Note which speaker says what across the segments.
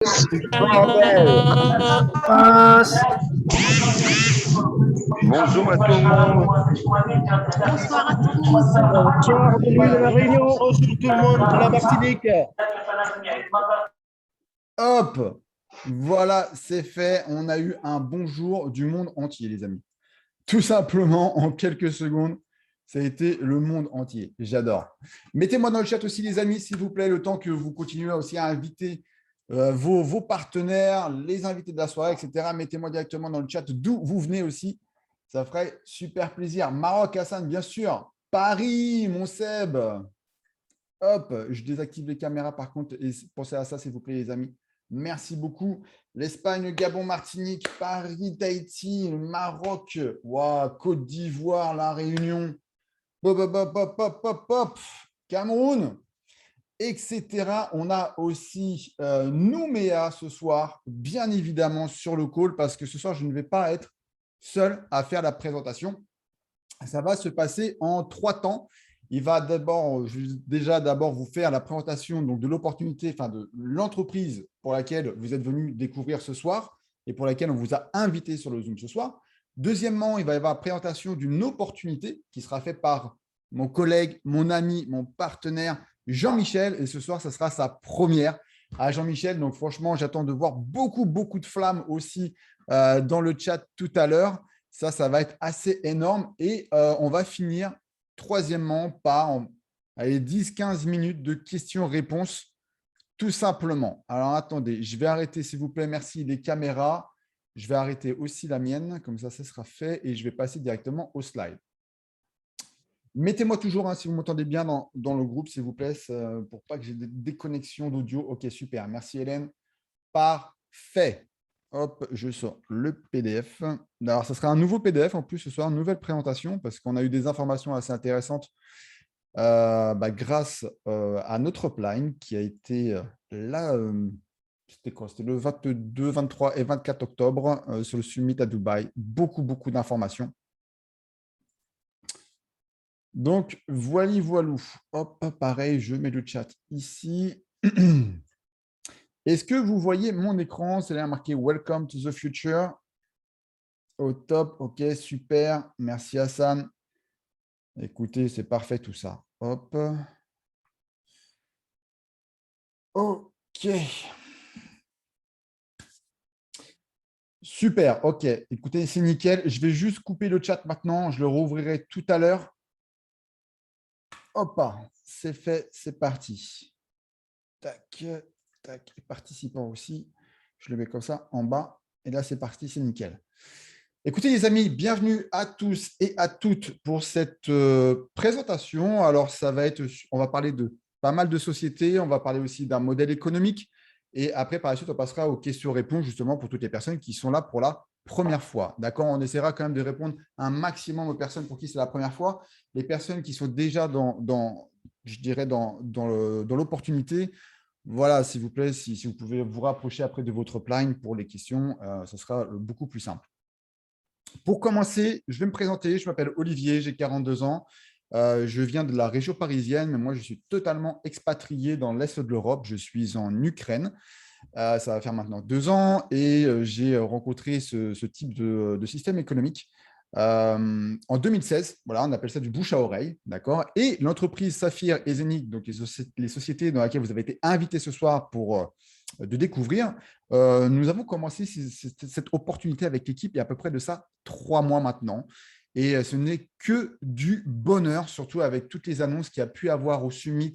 Speaker 1: Bordel.
Speaker 2: Passe.
Speaker 1: Bonjour à tout le monde.
Speaker 3: Bonsoir à tous.
Speaker 2: Bonsoir, bienvenue dans la réunion.
Speaker 1: Bonjour tout le monde de la Martinique.
Speaker 4: Hop, voilà, c'est fait. On a eu un bonjour du monde entier, les amis. Tout simplement, en quelques secondes, ça a été le monde entier. J'adore. Mettez-moi dans le chat aussi, les amis, s'il vous plaît, le temps que vous continuez aussi à inviter vos partenaires, les invités de la soirée, etc. Mettez-moi directement dans le chat d'où vous venez aussi. Ça ferait super plaisir. Maroc, Hassan, bien sûr. Paris, mon Seb. Hop, je désactive les caméras par contre. Et pensez à ça, s'il vous plaît, les amis. Merci beaucoup. L'Espagne, Gabon, Martinique, Paris, Tahiti, le Maroc, wow, Côte d'Ivoire, La Réunion, hop, hop, hop, hop, hop, hop, hop, Cameroun, etc. On a aussi Nouméa ce soir, bien évidemment, sur le call, parce que ce soir, je ne vais pas être seul à faire la présentation. Ça va se passer en 3 temps. Il va d'abord vous faire la présentation donc, de l'opportunité, enfin de l'entreprise pour laquelle vous êtes venu découvrir ce soir et pour laquelle on vous a invité sur le Zoom ce soir. Deuxièmement, il va y avoir la présentation d'une opportunité qui sera faite par mon collègue, mon ami, mon partenaire Jean-Michel. Et ce soir, ce sera sa première à Jean-Michel. Donc franchement, j'attends de voir beaucoup de flammes aussi dans le chat tout à l'heure. Ça va être assez énorme. Et on va finir troisièmement par 10-15 minutes de questions-réponses, tout simplement. Alors, attendez, je vais arrêter, s'il vous plaît, merci, les caméras. Je vais arrêter aussi la mienne, comme ça sera fait, et je vais passer directement au slide. Mettez-moi toujours, si vous m'entendez bien dans le groupe, s'il vous plaît, pour pas que j'ai des déconnexions d'audio. OK, super. Merci, Hélène. Parfait. Hop, je sors le PDF. Alors, ce sera un nouveau PDF en plus ce soir, une nouvelle présentation, parce qu'on a eu des informations assez intéressantes grâce à notre upline qui a été là, c'était quoi? C'était le 22, 23 et 24 octobre sur le summit à Dubaï. Beaucoup d'informations. Donc, voilou. Hop, pareil, je mets le chat ici. Est-ce que vous voyez mon écran? C'est là marqué « Welcome to the future ». Au top, OK, super. Merci Hassan. Écoutez, c'est parfait tout ça. Hop. OK. Super, OK. Écoutez, c'est nickel. Je vais juste couper le chat maintenant. Je le rouvrirai tout à l'heure. Hop, c'est fait, c'est parti. Tac, tac. Et participants aussi. Je le mets comme ça en bas. Et là, c'est parti, c'est nickel. Écoutez les amis, bienvenue à tous et à toutes pour cette présentation. Alors, on va parler de pas mal de sociétés, on va parler aussi d'un modèle économique et après, par la suite, on passera aux questions-réponses justement pour toutes les personnes qui sont là pour la première fois. D'accord? On essaiera quand même de répondre un maximum aux personnes pour qui c'est la première fois. Les personnes qui sont déjà dans l'opportunité, voilà, s'il vous plaît, si vous pouvez vous rapprocher après de votre upline pour les questions, ce sera beaucoup plus simple. Pour commencer, je vais me présenter. Je m'appelle Olivier, j'ai 42 ans. Je viens de la région parisienne, mais moi, je suis totalement expatrié dans l'Est de l'Europe. Je suis en Ukraine. Ça va faire maintenant 2 ans et j'ai rencontré ce type de système économique en 2016. Voilà, on appelle ça du bouche à oreille. D'accord. Et l'entreprise Saphir et Zenic, donc les sociétés dans lesquelles vous avez été invités ce soir pour de découvrir, nous avons commencé cette opportunité avec l'équipe il y a à peu près de ça 3 mois maintenant. Et ce n'est que du bonheur, surtout avec toutes les annonces qu'il y a pu avoir au Summit.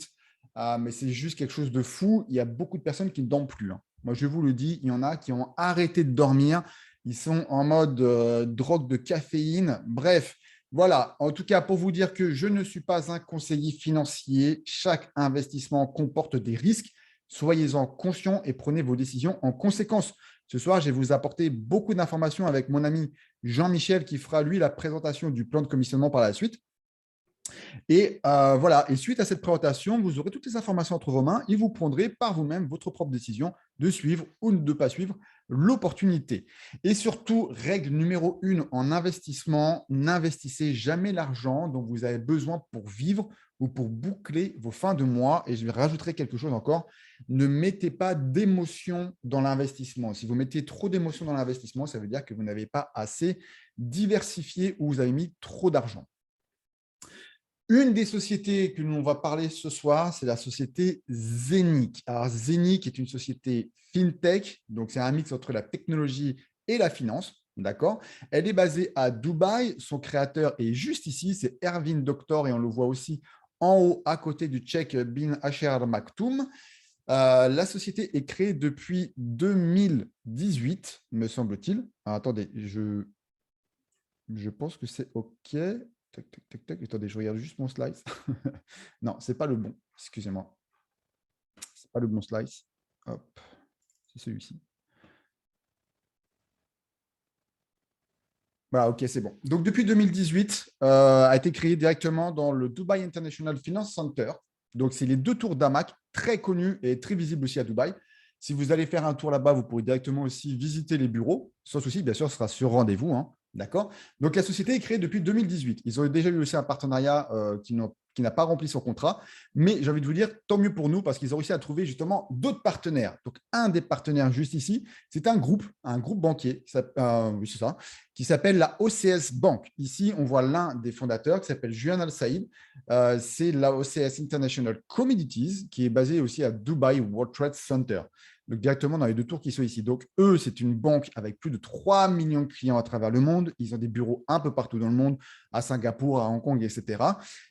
Speaker 4: Mais c'est juste quelque chose de fou. Il y a beaucoup de personnes qui ne dorment plus. Moi, je vous le dis, il y en a qui ont arrêté de dormir. Ils sont en mode drogue de caféine. Bref, voilà. En tout cas, pour vous dire que je ne suis pas un conseiller financier. Chaque investissement comporte des risques. Soyez-en conscients et prenez vos décisions en conséquence. Ce soir, je vais vous apporter beaucoup d'informations avec mon ami Jean-Michel qui fera, lui, la présentation du plan de commissionnement par la suite. Et voilà, et suite à cette présentation, vous aurez toutes les informations entre vos mains et vous prendrez par vous-même votre propre décision de suivre ou de ne pas suivre l'opportunité. Et surtout, règle numéro 1 en investissement, n'investissez jamais l'argent dont vous avez besoin pour vivre ou pour boucler vos fins de mois. Et je rajouterai quelque chose encore. Ne mettez pas d'émotion dans l'investissement. Si vous mettez trop d'émotion dans l'investissement, ça veut dire que vous n'avez pas assez diversifié ou vous avez mis trop d'argent. Une des sociétés que l'on va parler ce soir, c'est la société Zenic. Alors, Zenic est une société fintech, donc c'est un mix entre la technologie et la finance. D'accord. Elle est basée à Dubaï. Son créateur est juste ici, c'est Ervin Doctor, et on le voit aussi en haut à côté du Tchèque Bin Asher Maktoum. La société est créée depuis 2018, me semble-t-il. Attendez, je pense que c'est OK. Tac, tac, tac, tac. Attendez, je regarde juste mon slice. Non, ce n'est pas le bon. Excusez-moi. Ce n'est pas le bon slice. Hop, c'est celui-ci. Voilà, OK, c'est bon. Donc, depuis 2018, a été créé directement dans le Dubai International Finance Center. Donc, c'est les 2 tours d'Hamac, très connus et très visibles aussi à Dubaï. Si vous allez faire un tour là-bas, vous pourrez directement aussi visiter les bureaux. Sans souci, bien sûr, ce sera sur rendez-vous. Hein. D'accord. Donc, la société est créée depuis 2018. Ils ont déjà eu aussi un partenariat qui n'a pas rempli son contrat. Mais j'ai envie de vous dire, tant mieux pour nous parce qu'ils ont réussi à trouver justement d'autres partenaires. Donc, un des partenaires juste ici, c'est un groupe banquier, oui, c'est ça, qui s'appelle la OCS Bank. Ici, on voit l'un des fondateurs qui s'appelle Juan Al-Saïd. C'est la OCS International Commodities qui est basée aussi à Dubai World Trade Center. Donc, directement dans les 2 tours qui sont ici. Donc, eux, c'est une banque avec plus de 3 millions de clients à travers le monde. Ils ont des bureaux un peu partout dans le monde, à Singapour, à Hong Kong, etc.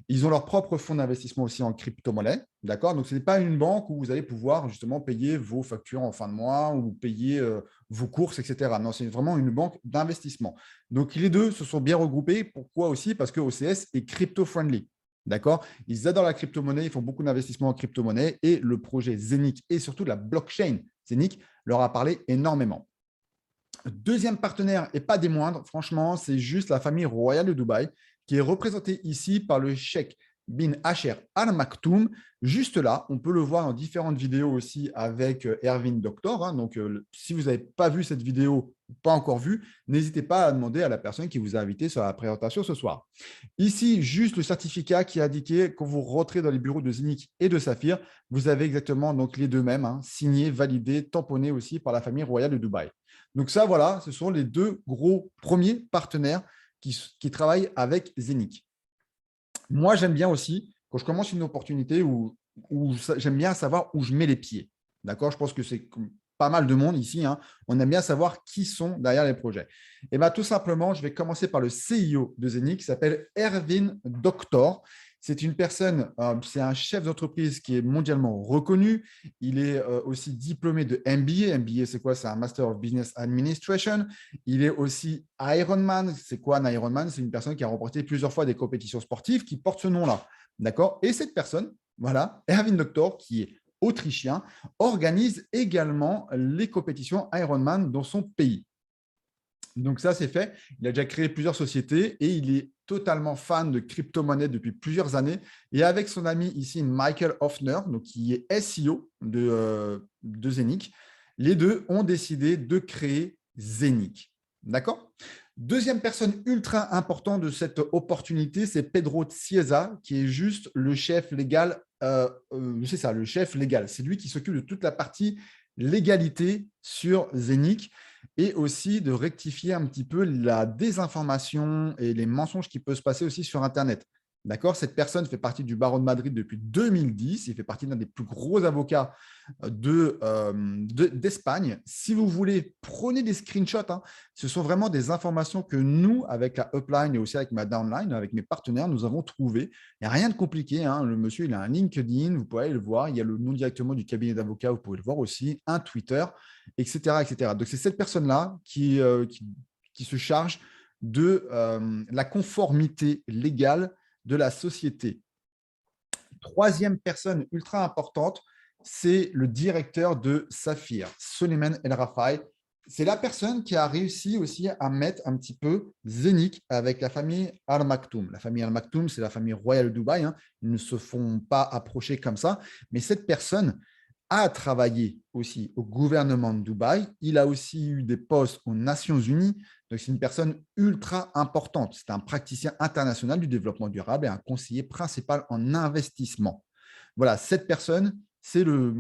Speaker 4: Ils ont leur propre fonds d'investissement aussi en crypto-monnaie. D'accord. Donc, ce n'est pas une banque où vous allez pouvoir justement payer vos factures en fin de mois ou payer vos courses, etc. Non, c'est vraiment une banque d'investissement. Donc, les deux se sont bien regroupés. Pourquoi aussi? Parce que OCS est crypto-friendly. D'accord. Ils adorent la crypto-monnaie, ils font beaucoup d'investissements en crypto-monnaie et le projet Zenic et surtout la blockchain Zenic leur a parlé énormément. Deuxième partenaire, et pas des moindres, franchement, c'est juste la famille royale de Dubaï qui est représentée ici par le cheikh Bin Asher Al Maktoum. Juste là, on peut le voir dans différentes vidéos aussi avec Ervin Doctor. Hein. Donc, si vous n'avez pas vu cette vidéo, pas encore vue, n'hésitez pas à demander à la personne qui vous a invité sur la présentation ce soir. Ici, juste le certificat qui est indiqué quand vous rentrez dans les bureaux de Zenic et de Saphir, vous avez exactement donc les deux mêmes, hein, signés, validés, tamponnés aussi par la famille royale de Dubaï. Donc ça, voilà, ce sont les 2 gros premiers partenaires qui travaillent avec Zenic. Moi, j'aime bien aussi, quand je commence une opportunité, où j'aime bien savoir où je mets les pieds. D'accord. Je pense que c'est pas mal de monde ici. Hein. On aime bien savoir qui sont derrière les projets. Et bien, tout simplement, je vais commencer par le CIO de Zenic qui s'appelle Ervin Doctor. C'est une personne, c'est un chef d'entreprise qui est mondialement reconnu. Il est aussi diplômé de MBA. MBA, c'est quoi? C'est un Master of Business Administration. Il est aussi Ironman. C'est quoi un Ironman? C'est une personne qui a remporté plusieurs fois des compétitions sportives qui porte ce nom-là. D'accord. Et cette personne, voilà, Ervin Doctor, qui est autrichien, organise également les compétitions Ironman dans son pays. Donc ça, c'est fait. Il a déjà créé plusieurs sociétés et il est totalement fan de crypto-monnaie depuis plusieurs années. Et avec son ami ici, Michael Hoffner, donc qui est SEO de Zenic, les deux ont décidé de créer Zenic. D'accord. Deuxième personne ultra importante de cette opportunité, c'est Pedro Cieza, qui est juste le chef légal. C'est ça, le chef légal. C'est lui qui s'occupe de toute la partie légalité sur Zenic et aussi de rectifier un petit peu la désinformation et les mensonges qui peuvent se passer aussi sur Internet. D'accord. Cette personne fait partie du barreau de Madrid depuis 2010. Il fait partie d'un des plus gros avocats d'Espagne. Si vous voulez, prenez des screenshots. Hein. Ce sont vraiment des informations que nous, avec la upline et aussi avec ma downline, avec mes partenaires, nous avons trouvées. Il n'y a rien de compliqué. Hein. Le monsieur, il a un LinkedIn. Vous pouvez aller le voir. Il y a le nom directement du cabinet d'avocats. Vous pouvez le voir aussi. Un Twitter, etc. etc. Donc, c'est cette personne-là qui se charge de la conformité légale de la société. Troisième personne ultra importante, c'est le directeur de Saphir, Soliman El Rafai. C'est la personne qui a réussi aussi à mettre un petit peu Zenic avec la famille Al Maktoum. La famille Al Maktoum, c'est la famille royale de Dubaï. Hein. Ils ne se font pas approcher comme ça. Mais cette personne a travaillé aussi au gouvernement de Dubaï. Il a aussi eu des postes aux Nations Unies, Donc, c'est une personne ultra importante. C'est un praticien international du développement durable et un conseiller principal en investissement. Voilà, cette personne, c'est le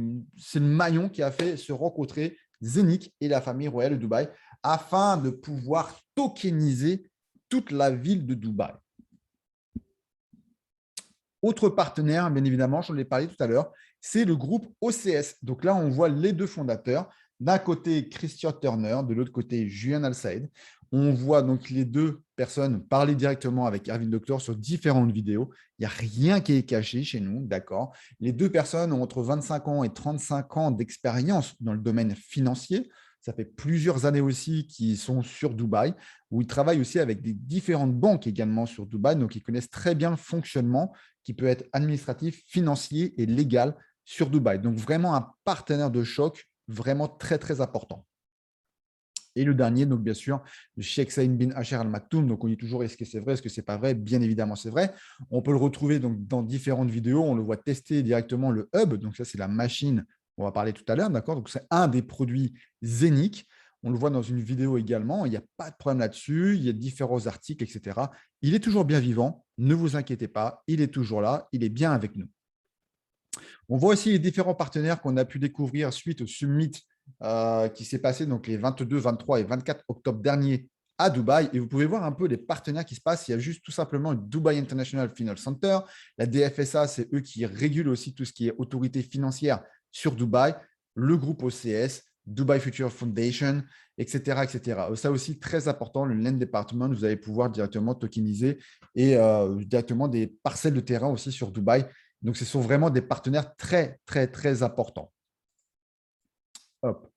Speaker 4: maillon qui a fait se rencontrer Zénith et la famille royale de Dubaï afin de pouvoir tokeniser toute la ville de Dubaï. Autre partenaire, bien évidemment, j'en ai parlé tout à l'heure, c'est le groupe OCS. Donc là, on voit les deux fondateurs. D'un côté, Christian Turner, de l'autre côté, Julian Al-Saed. On voit donc les deux personnes parler directement avec Ervin Doctor sur différentes vidéos. Il n'y a rien qui est caché chez nous, d'accord. Les deux personnes ont entre 25 ans et 35 ans d'expérience dans le domaine financier. Ça fait plusieurs années aussi qu'ils sont sur Dubaï, où ils travaillent aussi avec des différentes banques également sur Dubaï. Donc, ils connaissent très bien le fonctionnement qui peut être administratif, financier et légal sur Dubaï. Donc, vraiment un partenaire de choc, vraiment très, très important. Et le dernier, donc bien sûr, le Sheikh Saïd bin Asher Al Maktoum. Donc, on dit toujours, est-ce que c'est vrai, est-ce que ce n'est pas vrai? Bien évidemment, c'est vrai. On peut le retrouver donc, dans différentes vidéos. On le voit tester directement le hub. Donc, ça, c'est la machine, on va parler tout à l'heure. D'accord. Donc, c'est un des produits Zénith. On le voit dans une vidéo également. Il n'y a pas de problème là-dessus. Il y a différents articles, etc. Il est toujours bien vivant. Ne vous inquiétez pas. Il est toujours là. Il est bien avec nous. On voit aussi les différents partenaires qu'on a pu découvrir suite au summit qui s'est passé donc les 22, 23 et 24 octobre dernier à Dubaï. Et vous pouvez voir un peu les partenaires qui se passent. Il y a juste tout simplement le Dubai International Finance Center. La DFSA, c'est eux qui régulent aussi tout ce qui est autorité financière sur Dubaï. Le groupe OCS, Dubai Future Foundation, etc., etc. Ça aussi, très important, le Land Department, vous allez pouvoir directement tokeniser et directement des parcelles de terrain aussi sur Dubaï. Donc, ce sont vraiment des partenaires très, très, très importants. Hop.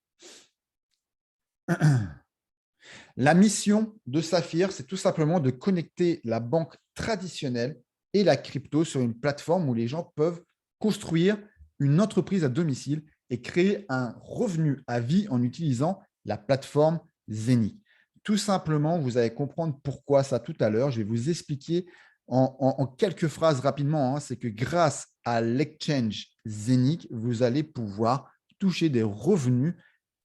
Speaker 4: La mission de Saphir, c'est tout simplement de connecter la banque traditionnelle et la crypto sur une plateforme où les gens peuvent construire une entreprise à domicile et créer un revenu à vie en utilisant la plateforme Zénith. Tout simplement, vous allez comprendre pourquoi ça tout à l'heure. Je vais vous expliquer en quelques phrases rapidement. C'est que grâce à l'exchange Zénith, vous allez pouvoir toucher des revenus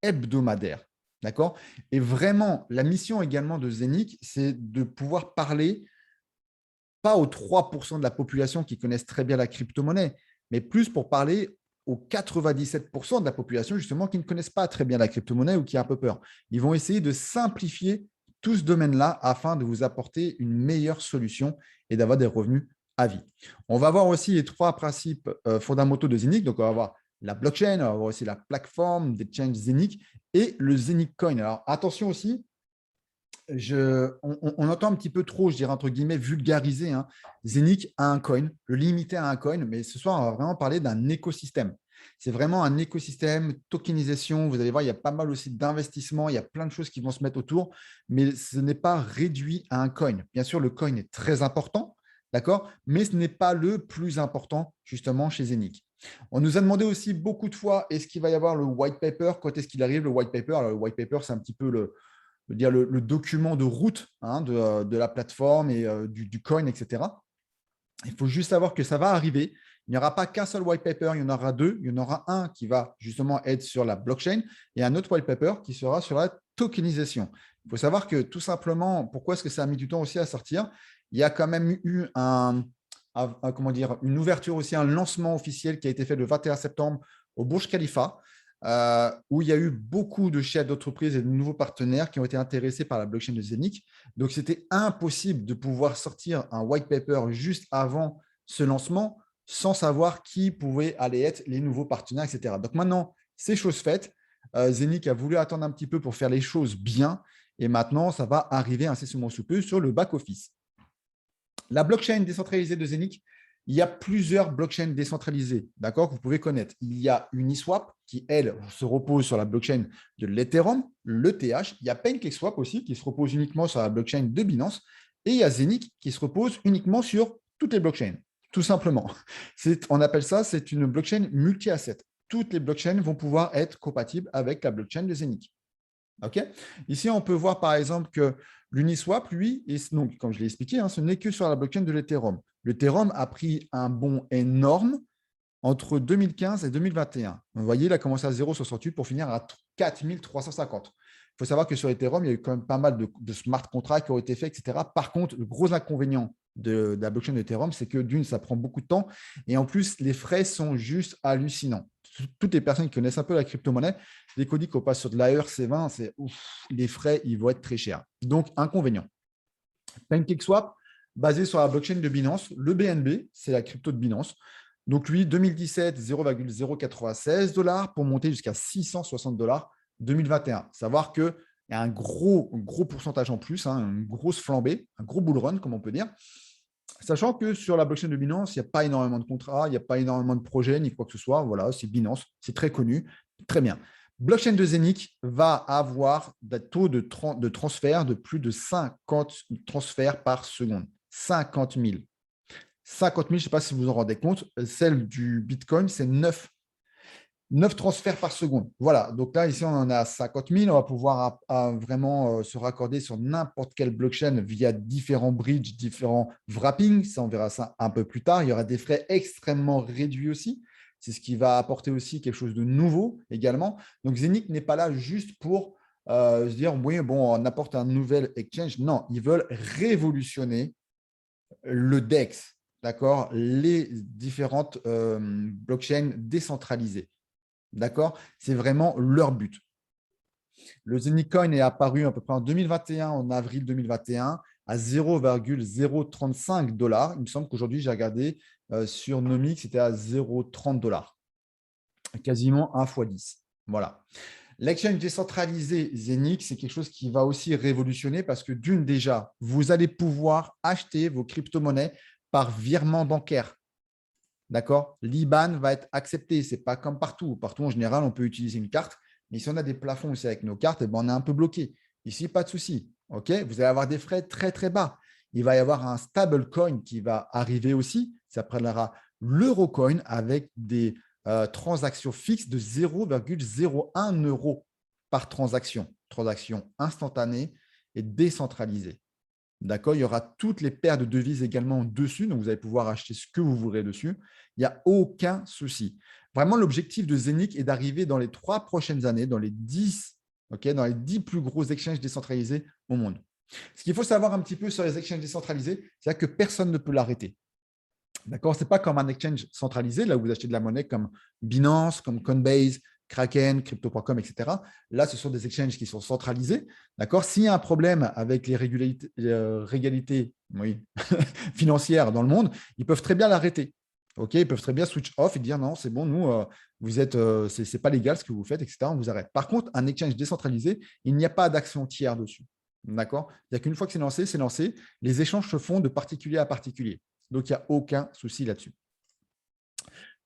Speaker 4: hebdomadaires. D'accord? Et vraiment, la mission également de Zénith, c'est de pouvoir parler pas aux 3% de la population qui connaissent très bien la crypto-monnaie, mais plus pour parler aux 97% de la population justement qui ne connaissent pas très bien la crypto-monnaie ou qui a un peu peur. Ils vont essayer de simplifier tout ce domaine-là afin de vous apporter une meilleure solution et d'avoir des revenus à vie. On va voir aussi les trois principes fondamentaux de Zénith. Donc, on va voir la blockchain, on va voir aussi la plateforme d'exchange Zénith et le Zénith Coin. Alors, attention aussi, on entend un petit peu trop, je dirais entre guillemets, vulgariser. Zénith a un coin, le limiter à un coin, mais ce soir, on va vraiment parler d'un écosystème. C'est vraiment un écosystème, tokenisation. Vous allez voir, il y a pas mal aussi d'investissements, il y a plein de choses qui vont se mettre autour, mais ce n'est pas réduit à un coin. Bien sûr, le coin est très important, d'accord, mais ce n'est pas le plus important justement chez Zénith. On nous a demandé aussi beaucoup de fois, est-ce qu'il va y avoir le white paper? Quand est-ce qu'il arrive, le white paper? Alors, le white paper, c'est un petit peu le document de route de la plateforme et du coin, etc. Il faut juste savoir que ça va arriver. Il n'y aura pas qu'un seul white paper, il y en aura deux. Il y en aura un qui va justement être sur la blockchain et un autre white paper qui sera sur la tokenisation. Il faut savoir que tout simplement, pourquoi est-ce que ça a mis du temps aussi à sortir? Il y a quand même eu une ouverture aussi, un lancement officiel qui a été fait le 21 septembre au Burj Khalifa, où il y a eu beaucoup de chefs d'entreprise et de nouveaux partenaires qui ont été intéressés par la blockchain de Zénith. Donc, c'était impossible de pouvoir sortir un white paper juste avant ce lancement sans savoir qui pouvaient aller être les nouveaux partenaires, etc. Donc, maintenant, c'est chose faite. Zénith a voulu attendre un petit peu pour faire les choses bien et maintenant, ça va arriver incessamment sous peu sur le back-office. La blockchain décentralisée de Zénith, il y a plusieurs blockchains décentralisées, d'accord, que vous pouvez connaître. Il y a Uniswap qui, elle, se repose sur la blockchain de l'Ethereum, l'ETH. Il y a PancakeSwap aussi qui se repose uniquement sur la blockchain de Binance. Et il y a Zénith qui se repose uniquement sur toutes les blockchains, tout simplement. On appelle ça, c'est une blockchain multi-asset. Toutes les blockchains vont pouvoir être compatibles avec la blockchain de Zénith. Okay. Ici, on peut voir par exemple que l'Uniswap, lui, donc, comme je l'ai expliqué, ce n'est que sur la blockchain de l'Ethereum. L'Ethereum a pris un bond énorme entre 2015 et 2021. Vous voyez, il a commencé à 0,68 pour finir à 4350. faut savoir que sur Ethereum, il y a eu quand même pas mal de smart contracts qui ont été faits, etc. Par contre, le gros inconvénient de la blockchain d'Ethereum, c'est que d'une, ça prend beaucoup de temps et en plus, les frais sont juste hallucinants. Toutes les personnes qui connaissent un peu la crypto-monnaie, dès qu'on dit qu'on passe sur de l'AERC20, c'est ouf, les frais, ils vont être très chers. Donc, inconvénient. PancakeSwap, basé sur la blockchain de Binance. Le BNB, c'est la crypto de Binance. Donc, lui, 2017, 0,096 $ pour monter jusqu'à 660 $ 2021. Savoir qu'il y a un gros pourcentage en plus, une grosse flambée, un gros bull run, comme on peut dire. Sachant que sur la blockchain de Binance, il n'y a pas énormément de contrats, il n'y a pas énormément de projets, ni quoi que ce soit. Voilà, c'est Binance, c'est très connu, très bien. Blockchain de Zenic va avoir des taux de transfert de plus de 50 transferts par seconde. 50 000. 50 000, je ne sais pas si vous vous en rendez compte. Celle du Bitcoin, c'est 9 transferts par seconde. Voilà, donc là, ici, on en a 50 000. On va pouvoir vraiment se raccorder sur n'importe quelle blockchain via différents bridges, différents wrappings. Ça, on verra ça un peu plus tard. Il y aura des frais extrêmement réduits aussi. C'est ce qui va apporter aussi quelque chose de nouveau également. Donc, Zenic n'est pas là juste pour se dire, oui, bon, on apporte un nouvel exchange. Non, ils veulent révolutionner le DEX, d'accord, les différentes blockchains décentralisées. D'accord? C'est vraiment leur but. Le Zenic Coin est apparu à peu près en 2021, en avril 2021, à 0,035 $. Il me semble qu'aujourd'hui, j'ai regardé sur Nomic, c'était à 0,30 $. Quasiment 1 x 10. Voilà. L'exchange décentralisé Zenic, c'est quelque chose qui va aussi révolutionner parce que d'une, déjà, vous allez pouvoir acheter vos crypto-monnaies par virement bancaire. D'accord? L'IBAN va être accepté. Ce n'est pas comme partout. Partout, en général, on peut utiliser une carte. Mais si on a des plafonds aussi avec nos cartes, eh ben, on est un peu bloqué. Ici, pas de souci. Ok? Vous allez avoir des frais très, très bas. Il va y avoir un stablecoin qui va arriver aussi. Ça s'appellera l'Eurocoin avec des transactions fixes de 0,01 € par transaction. Transaction instantanée et décentralisée. D'accord, il y aura toutes les paires de devises également dessus, donc vous allez pouvoir acheter ce que vous voudrez dessus. Il n'y a aucun souci. Vraiment, l'objectif de Zenic est d'arriver dans les 3 prochaines années, dans les 10 plus gros exchanges décentralisés au monde. Ce qu'il faut savoir un petit peu sur les exchanges décentralisés, c'est que personne ne peut l'arrêter. D'accord, ce n'est pas comme un exchange centralisé, là où vous achetez de la monnaie comme Binance, comme Coinbase, Kraken, Crypto.com, etc. Là, ce sont des exchanges qui sont centralisés. D'accord. S'il y a un problème avec les régalités financières dans le monde, ils peuvent très bien l'arrêter. Ils peuvent très bien switch off et dire non, c'est bon, nous, vous êtes, c'est pas légal ce que vous faites, etc. On vous arrête. Par contre, un exchange décentralisé, il n'y a pas d'action tiers dessus. D'accord. C'est-à-dire qu'une fois que c'est lancé, c'est lancé. Les échanges se font de particulier à particulier. Donc, il n'y a aucun souci là-dessus.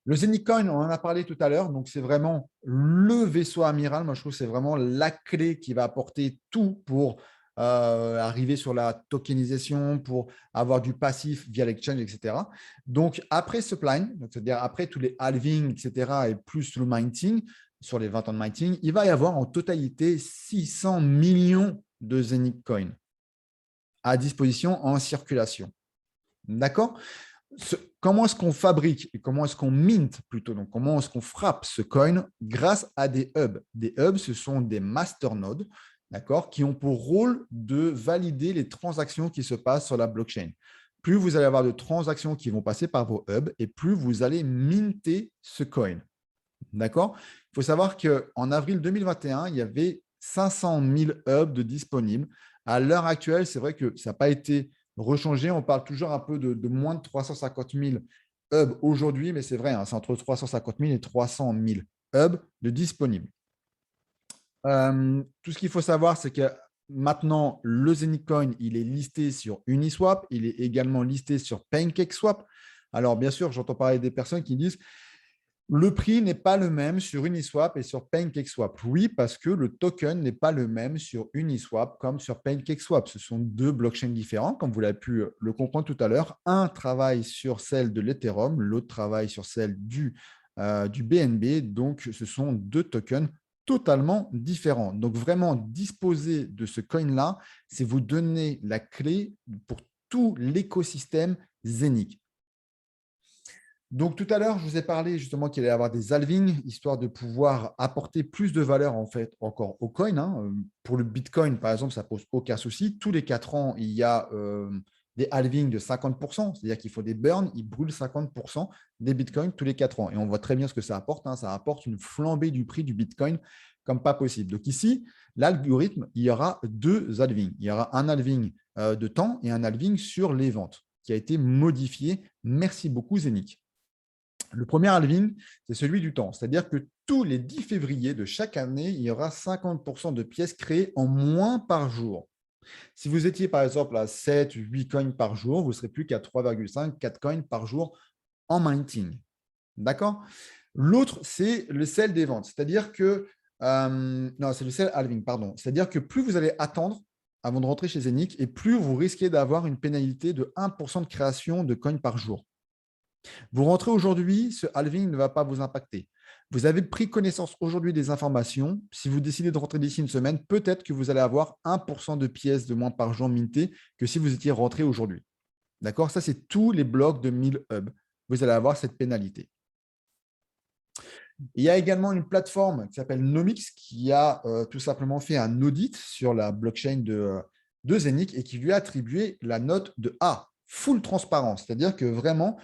Speaker 4: Le Zenic Coin, on en a parlé tout à l'heure, donc c'est vraiment le vaisseau amiral. Moi, je trouve que c'est vraiment la clé qui va apporter tout pour arriver sur la tokenisation, pour avoir du passif via l'exchange, etc. Donc, après suppline, c'est-à-dire après tous les halvings, etc., et plus le minting, sur les 20 ans de minting, il va y avoir en totalité 600 millions de Zenic Coin à disposition en circulation. D'accord? Comment est-ce qu'on fabrique et comment est-ce qu'on mint plutôt, donc comment est-ce qu'on frappe ce coin grâce à des hubs. Des hubs, ce sont des masternodes, d'accord, qui ont pour rôle de valider les transactions qui se passent sur la blockchain. Plus vous allez avoir de transactions qui vont passer par vos hubs et plus vous allez minter ce coin. D'accord? Il faut savoir qu'en avril 2021, il y avait 500 000 hubs de disponibles. À l'heure actuelle, c'est vrai que ça n'a pas été rechangé. On parle toujours un peu de moins de 350 000 hubs aujourd'hui, mais c'est vrai, c'est entre 350 000 et 300 000 hubs de disponibles. Tout ce qu'il faut savoir, c'est que maintenant, le Zenic Coin, il est listé sur Uniswap. Il est également listé sur PancakeSwap. Alors, bien sûr, j'entends parler des personnes qui disent le prix n'est pas le même sur Uniswap et sur PancakeSwap. Oui, parce que le token n'est pas le même sur Uniswap comme sur PancakeSwap. Ce sont deux blockchains différents, comme vous l'avez pu le comprendre tout à l'heure. Un travaille sur celle de l'Ethereum, l'autre travaille sur celle du BNB. Donc, ce sont deux tokens totalement différents. Donc, vraiment, disposer de ce coin-là, c'est vous donner la clé pour tout l'écosystème Zenic. Donc, tout à l'heure, je vous ai parlé justement qu'il allait y avoir des halvings, histoire de pouvoir apporter plus de valeur en fait encore au coin, hein. Pour le Bitcoin, par exemple, ça pose aucun souci. Tous les 4 ans, il y a des halvings de 50%, c'est-à-dire qu'il faut des burns, ils brûlent 50% des Bitcoins tous les 4 ans. Et on voit très bien ce que ça apporte, hein. Ça apporte une flambée du prix du Bitcoin comme pas possible. Donc ici, l'algorithme, il y aura 2 halvings. Il y aura un halving de temps et un halving sur les ventes qui a été modifié. Merci beaucoup, Zenic. Le premier halving, c'est celui du temps. C'est-à-dire que tous les 10 février de chaque année, il y aura 50% de pièces créées en moins par jour. Si vous étiez par exemple à 7, 8 coins par jour, vous ne serez plus qu'à 3,5, 4 coins par jour en minting. D'accord? L'autre, c'est le sell des ventes. C'est-à-dire que, non, c'est le sell halving, pardon. C'est-à-dire que plus vous allez attendre avant de rentrer chez Zenic et plus vous risquez d'avoir une pénalité de 1% de création de coins par jour. Vous rentrez aujourd'hui, ce halving ne va pas vous impacter. Vous avez pris connaissance aujourd'hui des informations. Si vous décidez de rentrer d'ici une semaine, peut-être que vous allez avoir 1% de pièces de moins par jour mintées que si vous étiez rentré aujourd'hui. D'accord? Ça, c'est tous les blocs de 1000 hubs. Vous allez avoir cette pénalité. Il y a également une plateforme qui s'appelle Nomix qui a tout simplement fait un audit sur la blockchain de Zenic et qui lui a attribué la note de A, full transparence. C'est-à-dire que vraiment,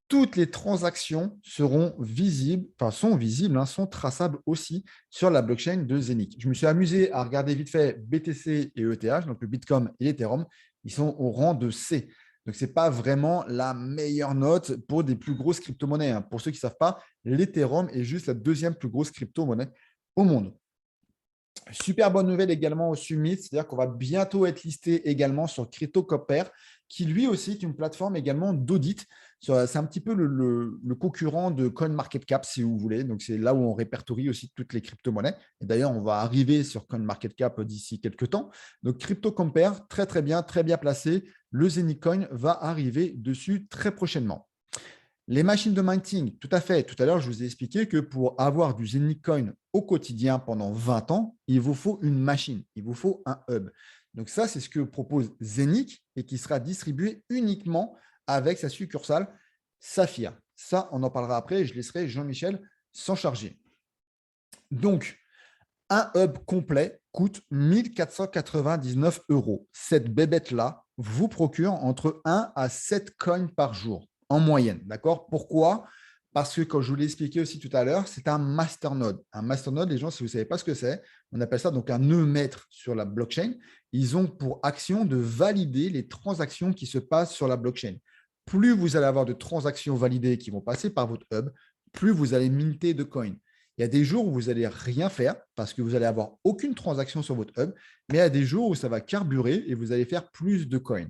Speaker 4: toutes les transactions seront visibles, enfin sont visibles, hein, sont traçables aussi sur la blockchain de Zenic. Je me suis amusé à regarder vite fait BTC et ETH, donc le Bitcoin et l'Ethereum, ils sont au rang de C. Donc, ce n'est pas vraiment la meilleure note pour des plus grosses crypto-monnaies, hein. Pour ceux qui ne savent pas, l'Ethereum est juste la deuxième plus grosse crypto-monnaie au monde. Super bonne nouvelle également au Summit, c'est-à-dire qu'on va bientôt être listé également sur CryptoCopper, qui lui aussi est une plateforme également d'audit. C'est un petit peu le concurrent de CoinMarketCap, si vous voulez. Donc, c'est là où on répertorie aussi toutes les crypto-monnaies. Et d'ailleurs, on va arriver sur CoinMarketCap d'ici quelques temps. Donc, CryptoCompare, très bien placé. Le Zenicoin va arriver dessus très prochainement. Les machines de mining, tout à fait. Tout à l'heure, je vous ai expliqué que pour avoir du Zenicoin au quotidien pendant 20 ans, il vous faut une machine, il vous faut un hub. Donc ça, c'est ce que propose Zenic et qui sera distribué uniquement avec sa succursale Saphir. Ça, on en parlera après et je laisserai Jean-Michel s'en charger. Donc, un hub complet coûte 1 499 €. Cette bébête-là vous procure entre 1 à 7 coins par jour en moyenne. D'accord? Pourquoi? Parce que, comme je vous l'ai expliqué aussi tout à l'heure, c'est un masternode. Un masternode, les gens, si vous ne savez pas ce que c'est, on appelle ça donc un nœud maître sur la blockchain. Ils ont pour action de valider les transactions qui se passent sur la blockchain. Plus vous allez avoir de transactions validées qui vont passer par votre hub, plus vous allez minter de coins. Il y a des jours où vous n'allez rien faire parce que vous n'allez avoir aucune transaction sur votre hub, mais il y a des jours où ça va carburer et vous allez faire plus de coins.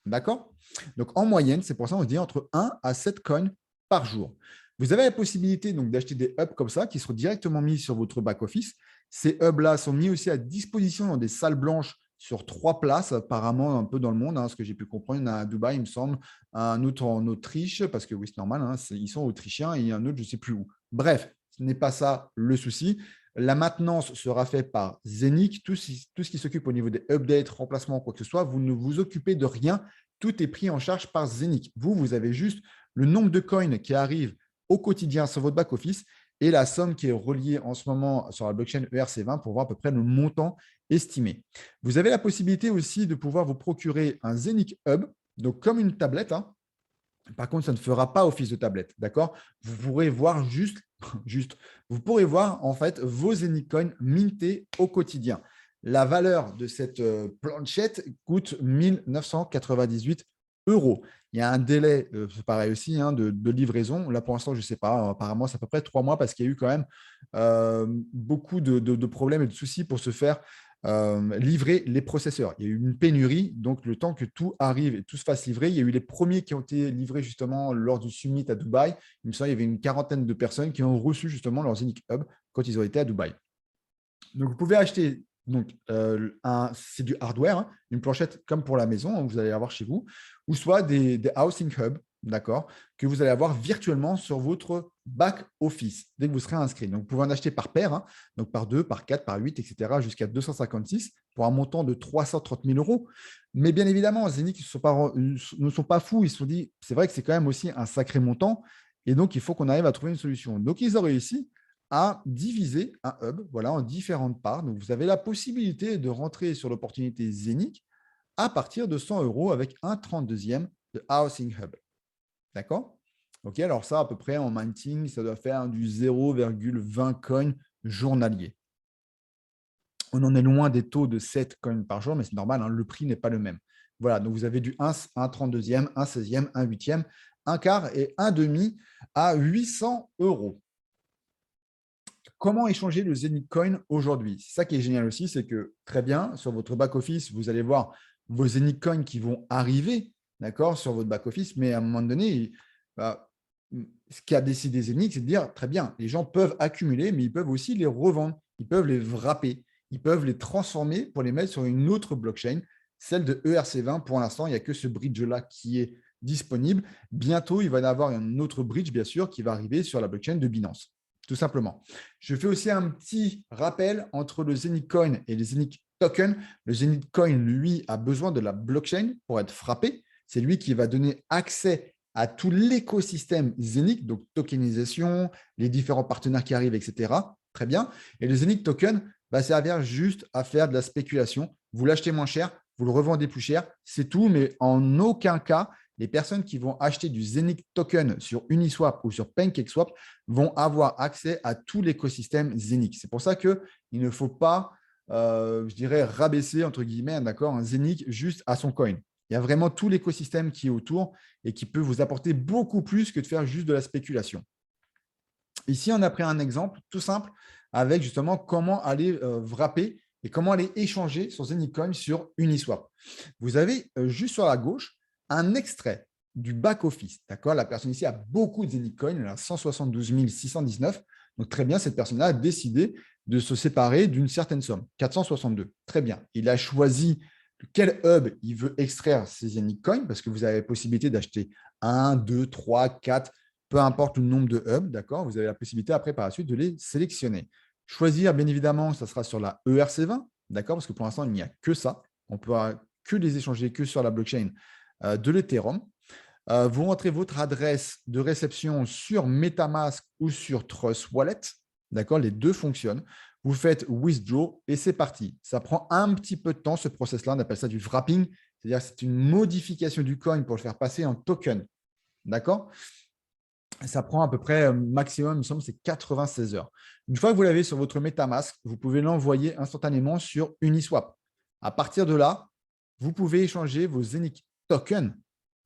Speaker 4: D'accord? Donc, en moyenne, c'est pour ça qu'on se dit entre 1 à 7 coins par jour. Vous avez la possibilité donc d'acheter des hubs comme ça qui seront directement mis sur votre back-office. Ces hubs-là sont mis aussi à disposition dans des salles blanches sur 3 places, apparemment un peu dans le monde, hein, ce que j'ai pu comprendre. Il y en a un à Dubaï, il me semble, un autre en Autriche, parce que oui, c'est normal, hein, ils sont autrichiens, et un autre, je ne sais plus où. Bref, ce n'est pas ça le souci. La maintenance sera faite par Zenic. Tout ce qui s'occupe au niveau des updates, remplacements, quoi que ce soit, vous ne vous occupez de rien. Tout est pris en charge par Zenic. Vous avez juste le nombre de coins qui arrivent au quotidien sur votre back-office et la somme qui est reliée en ce moment sur la blockchain ERC20 pour voir à peu près le montant estimé. Vous avez la possibilité aussi de pouvoir vous procurer un Zenic Hub, donc comme une tablette, hein. Par contre, ça ne fera pas office de tablette, d'accord? Vous pourrez voir vous pourrez voir en fait vos Zenicoins mintés au quotidien. La valeur de cette planchette coûte 1 998 €. Il y a un délai, c'est pareil aussi, hein, de livraison. Là, pour l'instant, je ne sais pas. Apparemment, c'est à peu près 3 mois parce qu'il y a eu quand même beaucoup de problèmes et de soucis pour se faire livrer les processeurs. Il y a eu une pénurie, donc le temps que tout arrive et tout se fasse livrer, il y a eu les premiers qui ont été livrés justement lors du Summit à Dubaï. Il me semble qu'il y avait une quarantaine de personnes qui ont reçu justement leur Zenic Hub quand ils ont été à Dubaï. Donc, vous pouvez acheter, c'est du hardware, hein, une planchette comme pour la maison, hein, vous allez avoir chez vous, ou soit des housing hubs, d'accord, que vous allez avoir virtuellement sur votre back-office dès que vous serez inscrit. Donc, vous pouvez en acheter par paire, hein, donc par 2, par 4, par 8, etc., jusqu'à 256 pour un montant de 330 000 €. Mais bien évidemment, Zenic ne sont pas fous. Ils se sont dit, c'est vrai que c'est quand même aussi un sacré montant. Et donc, il faut qu'on arrive à trouver une solution. Donc, ils ont réussi à diviser un hub voilà, en différentes parts. Donc, vous avez la possibilité de rentrer sur l'opportunité Zénith à partir de 100 € avec un 32e de Housing Hub. D'accord? OK, alors ça, à peu près en minting, ça doit faire du 0,20 coins journalier. On en est loin des taux de 7 coins par jour, mais c'est normal, hein, le prix n'est pas le même. Voilà, donc vous avez du 1 32e, 1 16e, 1 8e, 1 quart et 1 demi à 800 €. Comment échanger le Zenith Coin aujourd'hui? C'est ça qui est génial aussi, c'est que très bien, sur votre back-office, vous allez voir vos Zenith Coins qui vont arriver, d'accord, sur votre back-office, mais à un moment donné, bah, ce qu'a décidé Zenith, c'est de dire, très bien, les gens peuvent accumuler, mais ils peuvent aussi les revendre, ils peuvent les wrapper, ils peuvent les transformer pour les mettre sur une autre blockchain, celle de ERC20. Pour l'instant, il n'y a que ce bridge-là qui est disponible. Bientôt, il va y avoir un autre bridge, bien sûr, qui va arriver sur la blockchain de Binance. Tout simplement. Je fais aussi un petit rappel entre le Zenith Coin et les Zenith Token. Le Zenith Coin, lui, a besoin de la blockchain pour être frappé. C'est lui qui va donner accès à tout l'écosystème Zenith, donc tokenisation, les différents partenaires qui arrivent, etc. Très bien. Et le Zenith Token va servir juste à faire de la spéculation. Vous l'achetez moins cher, vous le revendez plus cher, c'est tout, mais en aucun cas, les personnes qui vont acheter du Zenith Token sur Uniswap ou sur PancakeSwap vont avoir accès à tout l'écosystème Zenith. C'est pour ça qu'il ne faut pas, je dirais, rabaisser, entre guillemets, d'accord, un Zenith juste à son coin. Il y a vraiment tout l'écosystème qui est autour et qui peut vous apporter beaucoup plus que de faire juste de la spéculation. Ici, on a pris un exemple tout simple avec justement comment aller wrapper et comment aller échanger son Zenith Coin sur Uniswap. Vous avez juste sur la gauche un extrait du back-office. D'accord, la personne ici a beaucoup de Zenith Coin, elle a 172 619. Donc, très bien, cette personne-là a décidé de se séparer d'une certaine somme, 462. Très bien. Il a choisi quel hub il veut extraire ses Zenith Coin parce que vous avez la possibilité d'acheter 1, 2, 3, 4, peu importe le nombre de hubs. D'accord, vous avez la possibilité après par la suite de les sélectionner. Choisir, bien évidemment, ça sera sur la ERC20. D'accord, parce que pour l'instant, il n'y a que ça. On ne pourra que les échanger que sur la blockchain de l'Ethereum. Vous rentrez votre adresse de réception sur MetaMask ou sur Trust Wallet. D'accord, les deux fonctionnent. Vous faites withdraw et c'est parti. Ça prend un petit peu de temps, ce process-là. On appelle ça du wrapping. C'est-à-dire que c'est une modification du coin pour le faire passer en token. D'accord? Ça prend à peu près maximum, il me semble, c'est 96 heures. Une fois que vous l'avez sur votre MetaMask, vous pouvez l'envoyer instantanément sur Uniswap. À partir de là, vous pouvez échanger vos Zenith Tokens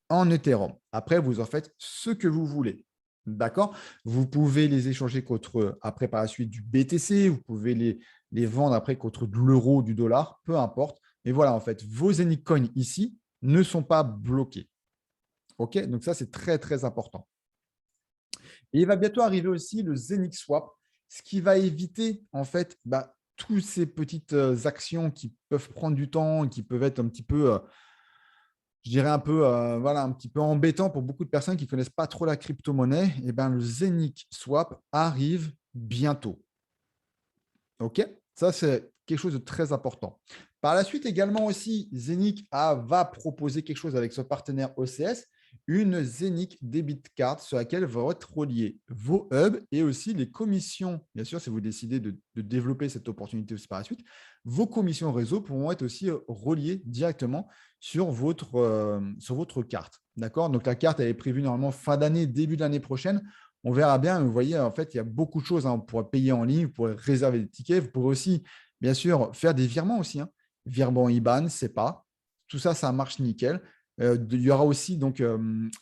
Speaker 4: en Ethereum. Après, vous en faites ce que vous voulez. D'accord? Vous pouvez les échanger contre, après par la suite, du BTC. Vous pouvez les vendre après contre de l'euro, du dollar, peu importe. Mais voilà, en fait, vos Zenith Coins ici ne sont pas bloqués. OK? Donc ça, c'est très, très important. Et il va bientôt arriver aussi le Zenith Swap, ce qui va éviter en fait toutes ces petites actions qui peuvent prendre du temps, qui peuvent être un petit peu, je dirais un peu, un petit peu embêtant pour beaucoup de personnes qui ne connaissent pas trop la crypto-monnaie. Et ben, le Zenith Swap arrive bientôt. OK? Ça, c'est quelque chose de très important. Par la suite, également aussi, Zenith va proposer quelque chose avec son partenaire OCS, une Zenith Debit Card sur laquelle vont être reliés vos hubs et aussi les commissions. Bien sûr, si vous décidez de développer cette opportunité aussi par la suite, vos commissions réseau pourront être aussi reliées directement sur votre carte. D'accord? Donc, la carte, elle est prévue normalement fin d'année, début de l'année prochaine. On verra bien. Vous voyez, en fait, il y a beaucoup de choses. Hein. On pourra payer en ligne, vous pourrez réserver des tickets. Vous pourrez aussi, bien sûr, faire des virements aussi. Hein. Virement IBAN, SEPA. Tout ça, ça marche nickel. Il y aura aussi donc,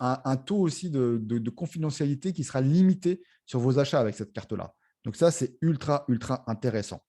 Speaker 4: un taux aussi de confidentialité qui sera limité sur vos achats avec cette carte-là. Donc, ça, c'est ultra, ultra intéressant.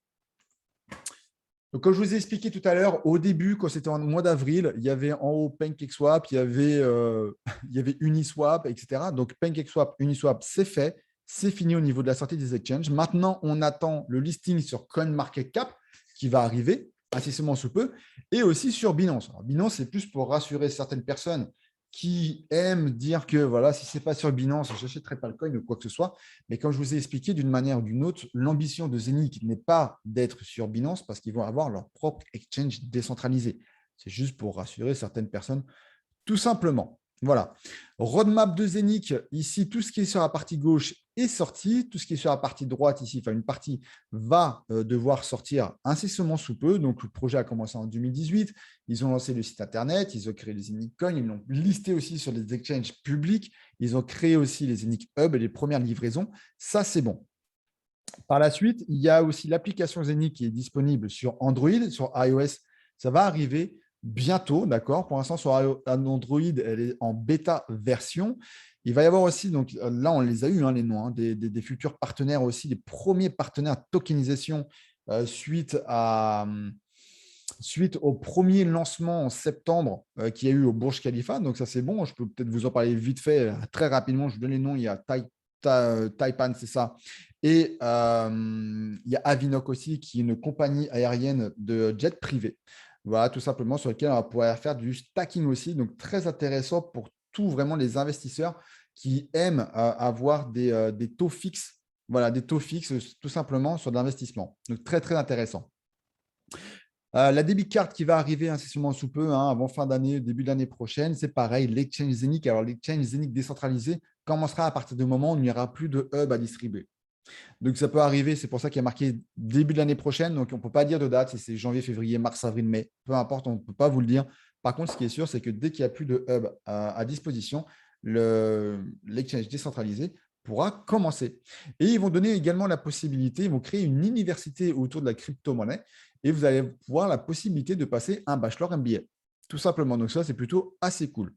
Speaker 4: Donc, comme je vous ai expliqué tout à l'heure, au début, quand c'était en mois d'avril, il y avait en haut PancakeSwap, il y avait Uniswap, etc. Donc, PancakeSwap, Uniswap, c'est fait. C'est fini au niveau de la sortie des exchanges. Maintenant, on attend le listing sur CoinMarketCap qui va arriver incessamment sous peu et aussi sur Binance. Alors, Binance, c'est plus pour rassurer certaines personnes qui aiment dire que voilà, si ce n'est pas sur Binance, je n'achèterai pas le coin ou quoi que ce soit. Mais comme je vous ai expliqué d'une manière ou d'une autre, l'ambition de Zenith n'est pas d'être sur Binance parce qu'ils vont avoir leur propre exchange décentralisé. C'est juste pour rassurer certaines personnes, tout simplement. Voilà. Roadmap de Zenic, ici, tout ce qui est sur la partie gauche est sorti. Tout ce qui est sur la partie droite, ici, enfin, une partie va devoir sortir incessamment sous peu. Donc, le projet a commencé en 2018. Ils ont lancé le site Internet, ils ont créé les Zenic Coin, ils l'ont listé aussi sur les exchanges publics. Ils ont créé aussi les Zenic Hub et les premières livraisons. Ça, c'est bon. Par la suite, il y a aussi l'application Zenic qui est disponible sur Android, sur iOS. Ça va arriver bientôt, d'accord. Pour l'instant, sur Android, elle est en bêta version. Il va y avoir aussi, donc là, on les a eu, les noms, des futurs partenaires aussi, des premiers partenaires tokenisation suite au premier lancement en septembre qu'il y a eu au Burj Khalifa. Donc, ça, c'est bon. Je peux peut-être vous en parler vite fait, très rapidement. Je vous donne les noms. Il y a Taipan, c'est ça. Et il y a Avinoc aussi, qui est une compagnie aérienne de jet privé. Voilà, tout simplement, sur lequel on va pouvoir faire du stacking aussi. Donc, très intéressant pour tous vraiment les investisseurs qui aiment avoir des taux fixes. Voilà, des taux fixes tout simplement sur de l'investissement. Donc, très, très intéressant. La debit card qui va arriver incessamment sous peu, avant fin d'année, début de l'année prochaine, c'est pareil, l'exchange Zenic. Alors, l'exchange Zenic décentralisé commencera à partir du moment où il n'y aura plus de hub à distribuer. Donc, ça peut arriver, c'est pour ça qu'il y a marqué début de l'année prochaine. Donc, on ne peut pas dire de date, si c'est janvier, février, mars, avril, mai, peu importe, on ne peut pas vous le dire. Par contre, ce qui est sûr, c'est que dès qu'il n'y a plus de hub à disposition, l'exchange décentralisé pourra commencer. Et ils vont donner également la possibilité, ils vont créer une université autour de la crypto-monnaie et vous allez pouvoir la possibilité de passer un bachelor MBA, tout simplement. Donc, ça, c'est plutôt assez cool.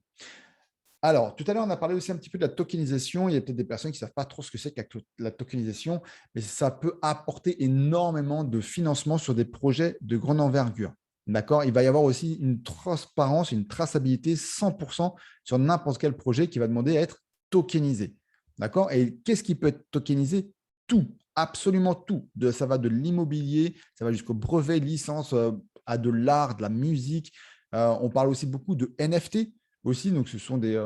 Speaker 4: Alors, tout à l'heure, on a parlé aussi un petit peu de la tokenisation. Il y a peut-être des personnes qui ne savent pas trop ce que c'est que la tokenisation, mais ça peut apporter énormément de financement sur des projets de grande envergure. D'accord. Il va y avoir aussi une transparence, une traçabilité 100% sur n'importe quel projet qui va demander à être tokenisé. D'accord. Et qu'est-ce qui peut être tokenisé? Tout, absolument tout. Ça va de l'immobilier, ça va jusqu'au brevet, licence, à de l'art, de la musique. On parle aussi beaucoup de NFT aussi. Donc, ce sont des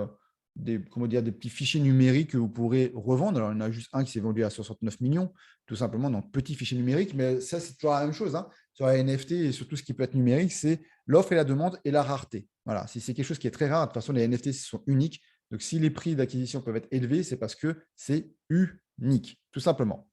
Speaker 4: petits fichiers numériques que vous pourrez revendre. Alors, il y en a juste un qui s'est vendu à 69 millions, tout simplement dans petits fichiers numériques. Mais ça, c'est toujours la même chose. Sur la NFT et sur tout ce qui peut être numérique, c'est l'offre et la demande et la rareté. Voilà, si c'est quelque chose qui est très rare, de toute façon, les NFT sont uniques. Donc, si les prix d'acquisition peuvent être élevés, c'est parce que c'est unique, tout simplement.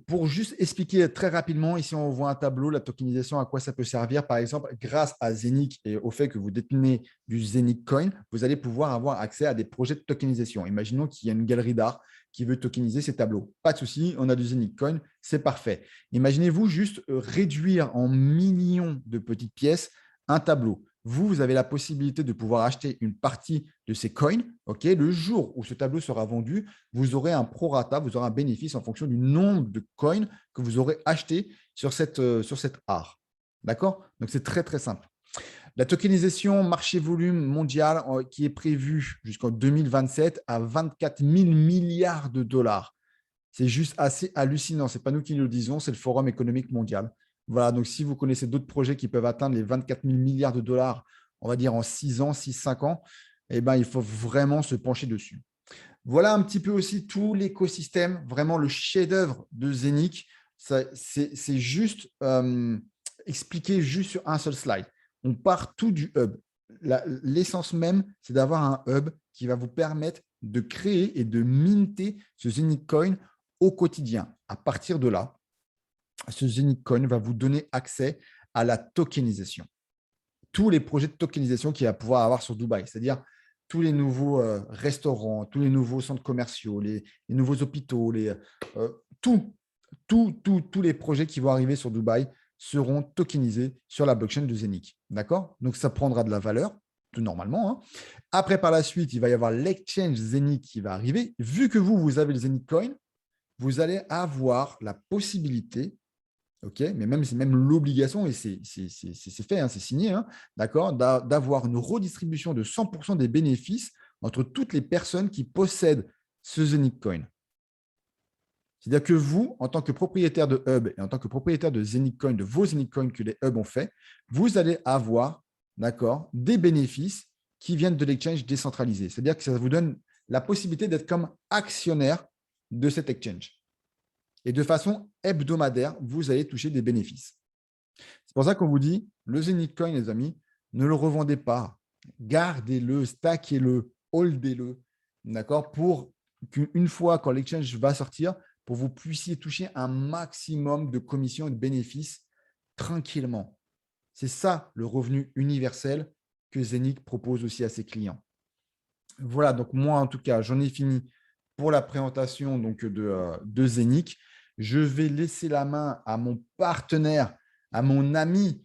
Speaker 4: Pour juste expliquer très rapidement, ici on voit un tableau, la tokenisation, à quoi ça peut servir. Par exemple, grâce à Zenic et au fait que vous détenez du Zenic Coin, vous allez pouvoir avoir accès à des projets de tokenisation. Imaginons qu'il y a une galerie d'art qui veut tokeniser ces tableaux. Pas de souci, on a du Zenic Coin, c'est parfait. Imaginez-vous juste réduire en millions de petites pièces un tableau. Vous avez la possibilité de pouvoir acheter une partie de ces coins. Le jour où ce tableau sera vendu, vous aurez un prorata, vous aurez un bénéfice en fonction du nombre de coins que vous aurez acheté sur cet art. D'accord? Donc, c'est très, très simple. La tokenisation marché volume mondial qui est prévue jusqu'en 2027 à 24 000 milliards de dollars. C'est juste assez hallucinant. Ce n'est pas nous qui le disons, c'est le Forum économique mondial. Voilà, donc si vous connaissez d'autres projets qui peuvent atteindre les 24 000 milliards de dollars, on va dire en 6 ans, 6-5 ans, il faut vraiment se pencher dessus. Voilà un petit peu aussi tout l'écosystème, vraiment le chef-d'œuvre de Zenic. C'est juste expliqué juste sur un seul slide. On part tout du hub. L'essence même, c'est d'avoir un hub qui va vous permettre de créer et de minter ce Zenic Coin au quotidien. À partir de là, ce Zenic Coin va vous donner accès à la tokenisation. Tous les projets de tokenisation qu'il va pouvoir avoir sur Dubaï, c'est-à-dire tous les nouveaux restaurants, tous les nouveaux centres commerciaux, les nouveaux hôpitaux, tous les projets qui vont arriver sur Dubaï seront tokenisés sur la blockchain de Zenic. D'accord? Donc, ça prendra de la valeur, tout normalement. Après, par la suite, il va y avoir l'exchange Zenic qui va arriver. Vu que vous avez le Zenic Coin, vous allez avoir la possibilité, mais c'est même l'obligation, et c'est fait, c'est signé, d'accord, d'avoir une redistribution de 100% des bénéfices entre toutes les personnes qui possèdent ce Zenic Coin. C'est-à-dire que vous, en tant que propriétaire de Hub et en tant que propriétaire de Zenic Coin, de vos Zenic Coin que les Hub ont fait, vous allez avoir, d'accord, des bénéfices qui viennent de l'exchange décentralisé. C'est-à-dire que ça vous donne la possibilité d'être comme actionnaire de cet exchange. Et de façon hebdomadaire, vous allez toucher des bénéfices. C'est pour ça qu'on vous dit, le Zenic Coin, les amis, ne le revendez pas. gardez-le, stackez-le, holdez-le, d'accord, pour qu'une fois quand l'exchange va sortir, pour que vous puissiez toucher un maximum de commissions et de bénéfices tranquillement. C'est ça le revenu universel que Zenic propose aussi à ses clients. Voilà, donc moi en tout cas, j'en ai fini pour la présentation donc, de Zenic. Je vais laisser la main à mon partenaire, à mon ami.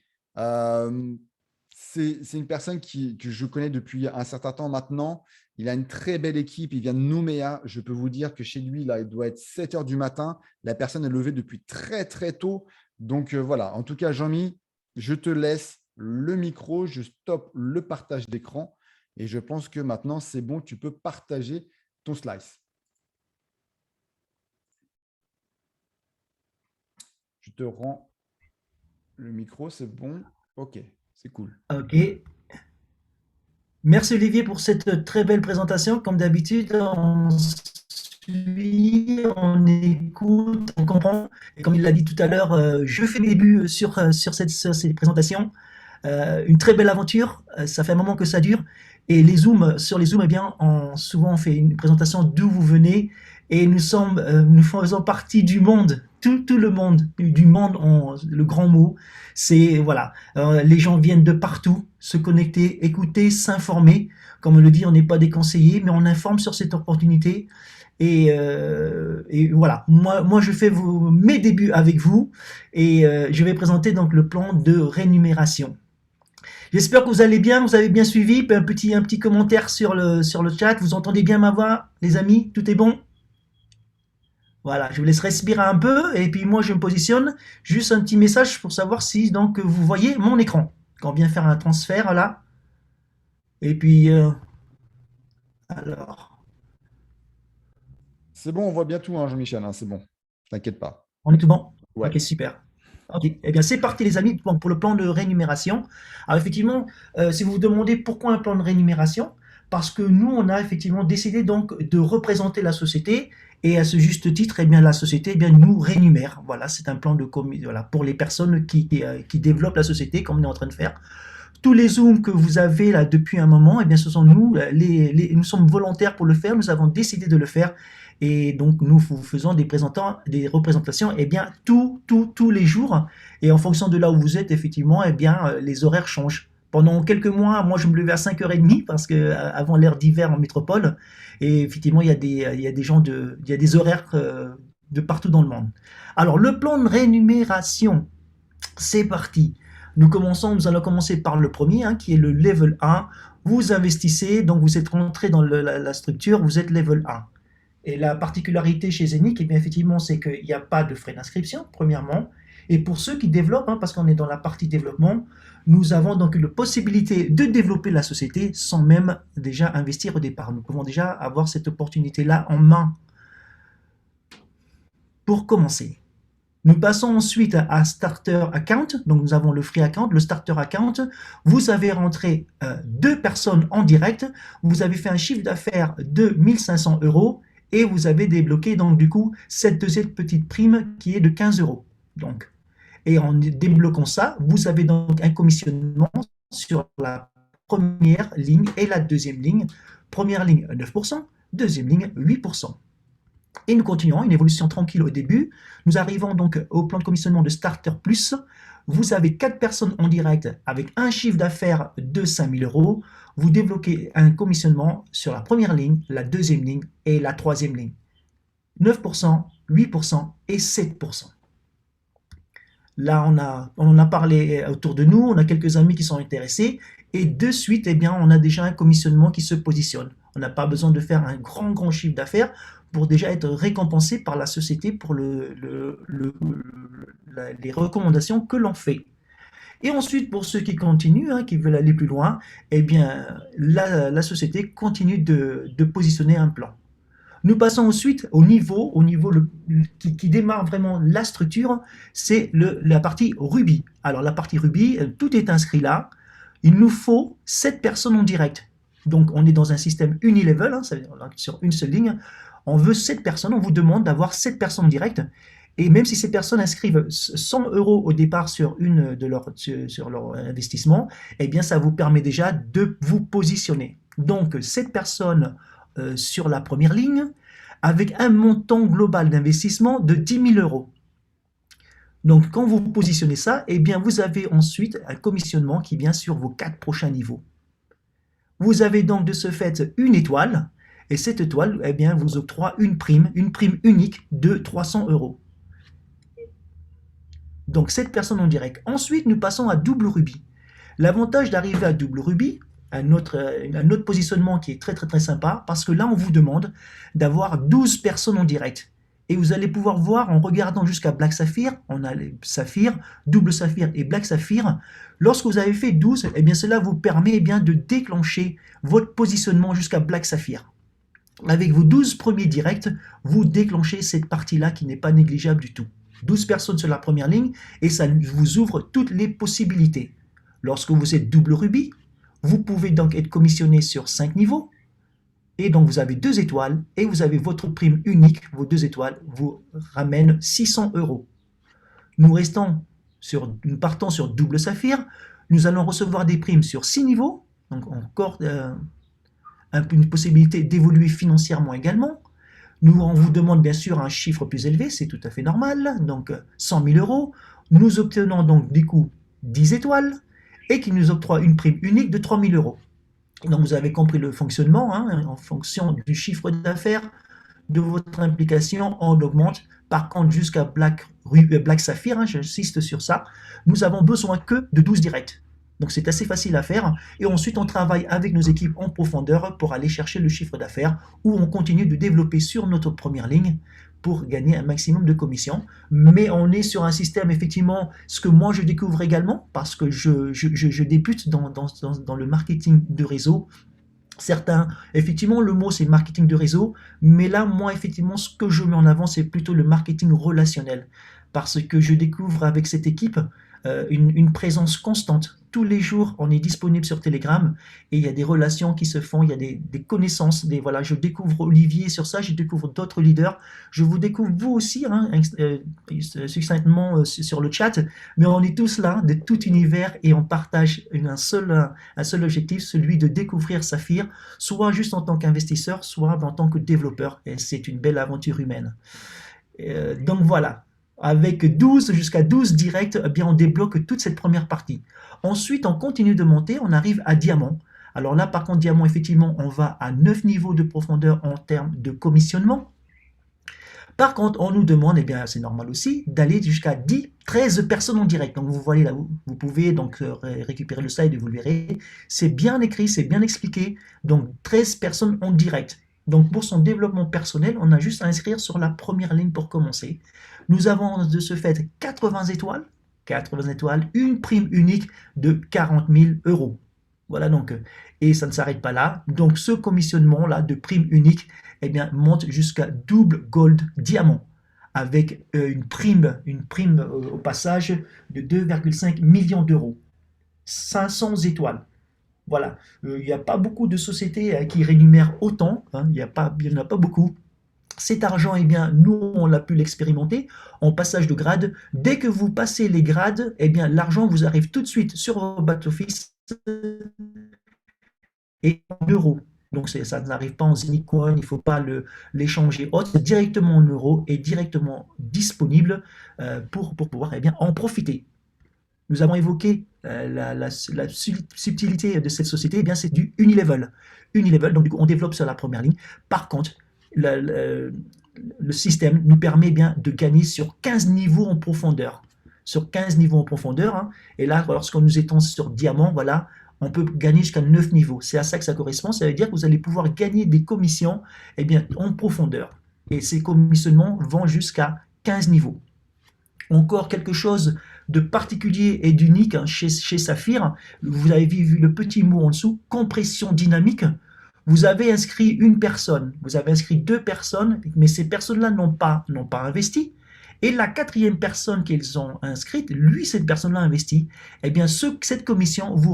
Speaker 4: C'est une personne que je connais depuis un certain temps maintenant. Il a une très belle équipe. Il vient de Nouméa. Je peux vous dire que chez lui, là, il doit être 7 heures du matin. La personne est levée depuis très, très tôt. Donc, voilà. En tout cas, Jean-Mi, je te laisse le micro. Je stoppe le partage d'écran. Et je pense que maintenant, c'est bon. Tu peux partager ton slice. Je te rends le micro. C'est bon. OK, c'est cool.
Speaker 5: Ok. Merci Olivier pour cette très belle présentation. Comme d'habitude, on suit, on écoute, on comprend. Et comme il l'a dit tout à l'heure, je fais mes débuts sur cette présentation. Une très belle aventure. Ça fait un moment que ça dure. Et sur les Zooms, eh bien, souvent on fait une présentation d'où vous venez. Et nous faisons partie du monde, tout le monde, du monde, le grand mot. C'est, voilà, les gens viennent de partout se connecter, écouter, s'informer. Comme on le dit, on n'est pas des conseillers, mais on informe sur cette opportunité. Et voilà, moi je fais mes débuts avec vous et je vais présenter donc le plan de rémunération. J'espère que vous allez bien, vous avez bien suivi. Un petit commentaire sur le chat. Vous entendez bien ma voix, les amis? Tout est bon? Voilà, je vous laisse respirer un peu et puis moi je me positionne. Juste un petit message pour savoir si donc vous voyez mon écran. Quand on vient faire un transfert là. Et puis alors,
Speaker 4: C'est bon, on voit bien tout, hein, Jean-Michel. Hein, c'est bon, t'inquiète pas.
Speaker 5: on est tout bon?
Speaker 4: Ouais.
Speaker 5: Ok, super. Ok, eh bien c'est parti les amis pour le plan de rémunération. Alors effectivement, si vous vous demandez pourquoi un plan de rémunération, parce que nous on a effectivement décidé donc de représenter la société et à ce juste titre, eh bien la société eh bien nous rémunère. Voilà, c'est un plan de voilà, pour les personnes qui développent la société comme on est en train de faire. Tous les zooms que vous avez là depuis un moment, eh bien ce sont nous, nous sommes volontaires pour le faire, nous avons décidé de le faire. Et donc, nous faisons des représentations eh bien, tous les jours. Et en fonction de là où vous êtes, effectivement, eh bien, les horaires changent. Pendant quelques mois, moi, je me levais à 5h30 parce que avant l'heure d'hiver en métropole. Et effectivement, il y a des horaires de partout dans le monde. Alors, le plan de rémunération, c'est parti. Nous allons commencer par le premier, hein, qui est le level 1. Vous investissez, donc vous êtes rentré dans la structure, vous êtes level 1. Et la particularité chez Zenic, eh bien, effectivement, c'est qu'il n'y a pas de frais d'inscription, premièrement. Et pour ceux qui développent, hein, parce qu'on est dans la partie développement, nous avons donc la possibilité de développer la société sans même déjà investir au départ. Nous pouvons déjà avoir cette opportunité-là en main. Pour commencer, nous passons ensuite à Starter Account. Donc, nous avons le Free Account, le Starter Account. Vous avez rentré 2 personnes en direct. Vous avez fait un chiffre d'affaires de 1 500 € et vous avez débloqué donc du coup cette deuxième petite prime qui est de 15 €. Donc, et en débloquant ça, vous avez donc un commissionnement sur la première ligne et la deuxième ligne. Première ligne 9%, deuxième ligne 8%. Et nous continuons, une évolution tranquille au début. Nous arrivons donc au plan de commissionnement de Starter Plus. Vous avez 4 personnes en direct avec un chiffre d'affaires de 5 000 €. Vous débloquez un commissionnement sur la première ligne, la deuxième ligne et la troisième ligne. 9%, 8% et 7%. Là, on en a parlé autour de nous, on a quelques amis qui sont intéressés et de suite, eh bien, on a déjà un commissionnement qui se positionne. On n'a pas besoin de faire un grand chiffre d'affaires pour déjà être récompensé par la société pour les recommandations que l'on fait. Et ensuite, pour ceux qui continuent, hein, qui veulent aller plus loin, eh bien, la société continue de positionner un plan. Nous passons ensuite au niveau qui démarre vraiment la structure, c'est la partie Ruby. Alors, la partie Ruby, tout est inscrit là. Il nous faut 7 personnes en direct. Donc, on est dans un système unilevel, hein, ça veut dire sur une seule ligne. On veut 7 personnes, on vous demande d'avoir 7 personnes en direct. Et même si ces personnes inscrivent 100 euros au départ sur sur leur investissement, eh bien, ça vous permet déjà de vous positionner. Donc, cette personne sur la première ligne, avec un montant global d'investissement de 10 000 euros. Donc, quand vous positionnez ça, eh bien, vous avez ensuite un commissionnement qui vient sur vos 4 prochains niveaux. Vous avez donc de ce fait une étoile, et cette étoile, eh bien, vous octroie une prime unique de 300 euros. Donc, cette personne en direct. Ensuite, nous passons à double rubis. L'avantage d'arriver à double rubis, un autre positionnement qui est très très très sympa, parce que là, on vous demande d'avoir 12 personnes en direct. Et vous allez pouvoir voir en regardant jusqu'à Black Saphir, on a les Saphir, double Saphir et Black Saphir. Lorsque vous avez fait 12, eh bien, cela vous permet eh bien, de déclencher votre positionnement jusqu'à Black Saphir. Avec vos 12 premiers directs, vous déclenchez cette partie-là qui n'est pas négligeable du tout. 12 personnes sur la première ligne et ça vous ouvre toutes les possibilités. Lorsque vous êtes double rubis, vous pouvez donc être commissionné sur 5 niveaux et donc vous avez 2 étoiles et vous avez votre prime unique, vos 2 étoiles vous ramènent 600 euros. Nous partons sur double saphir, nous allons recevoir des primes sur 6 niveaux, donc encore une possibilité d'évoluer financièrement également. On vous demande bien sûr un chiffre plus élevé, c'est tout à fait normal, donc 100 000 euros. Nous obtenons donc du coup 10 étoiles et qui nous octroie une prime unique de 3 000 euros. Donc vous avez compris le fonctionnement, en fonction du chiffre d'affaires, de votre implication, on augmente. Par contre, jusqu'à Black Saphir, j'insiste sur ça, nous avons besoin que de 12 directs. Donc c'est assez facile à faire et ensuite on travaille avec nos équipes en profondeur pour aller chercher le chiffre d'affaires où on continue de développer sur notre première ligne pour gagner un maximum de commissions. Mais on est sur un système effectivement, ce que moi je découvre également parce que je débute dans le marketing de réseau. Certains, effectivement, le mot c'est marketing de réseau, mais là, moi, effectivement, ce que je mets en avant, c'est plutôt le marketing relationnel, parce que je découvre avec cette équipe une présence constante. Tous les jours, on est disponible sur Telegram et il y a des relations qui se font, il y a des connaissances. Voilà, je découvre Olivier sur ça, je découvre d'autres leaders. Je vous découvre vous aussi, succinctement sur le chat, mais on est tous là, de tout univers et on partage un seul objectif, celui de découvrir Saphir, soit juste en tant qu'investisseur, soit en tant que développeur. Et c'est une belle aventure humaine. Donc voilà. Avec 12 jusqu'à 12 directs, eh bien on débloque toute cette première partie. Ensuite, on continue de monter, on arrive à diamant. Alors là, par contre, diamant, effectivement, on va à 9 niveaux de profondeur en termes de commissionnement. Par contre, on nous demande, eh bien c'est normal aussi, d'aller jusqu'à 13 personnes en direct. Donc vous voyez là, vous pouvez donc récupérer le slide et vous le verrez. C'est bien écrit, c'est bien expliqué. Donc 13 personnes en direct. Donc pour son développement personnel, on a juste à inscrire sur la première ligne pour commencer. Nous avons de ce fait 80 étoiles, une prime unique de 40 000 euros. Voilà donc, et ça ne s'arrête pas là. Donc ce commissionnement-là de prime unique, eh bien, monte jusqu'à double gold diamant, avec une prime au passage de 2,5 millions d'euros. 500 étoiles. Voilà, il n'y a pas beaucoup de sociétés qui rémunèrent autant, il n'y en a pas beaucoup. Cet argent, eh bien, nous, on l'a pu l'expérimenter en passage de grade. Dès que vous passez les grades, eh bien, l'argent vous arrive tout de suite sur votre back-office et en euros. Donc, ça n'arrive pas en Zenicoin, il ne faut pas l'échanger autre, directement en euros et directement disponible pour pouvoir eh bien, en profiter. Nous avons évoqué la subtilité de cette société, eh bien, c'est du Unilevel. Unilevel, donc du coup, on développe sur la première ligne. Par contre, le système nous permet bien de gagner sur 15 niveaux en profondeur. Sur 15 niveaux en profondeur. Et là, lorsque nous étions sur diamant, voilà, on peut gagner jusqu'à 9 niveaux. C'est à ça que ça correspond. Ça veut dire que vous allez pouvoir gagner des commissions eh bien, en profondeur. Et ces commissionnements vont jusqu'à 15 niveaux. Encore quelque chose de particulier et d'unique chez Saphir. Vous avez vu le petit mot en dessous, compression dynamique. Vous avez inscrit une personne, vous avez inscrit 2 personnes, mais ces personnes-là n'ont pas investi. Et la 4e personne qu'ils ont inscrite, cette personne-là investit. Eh bien, cette commission vous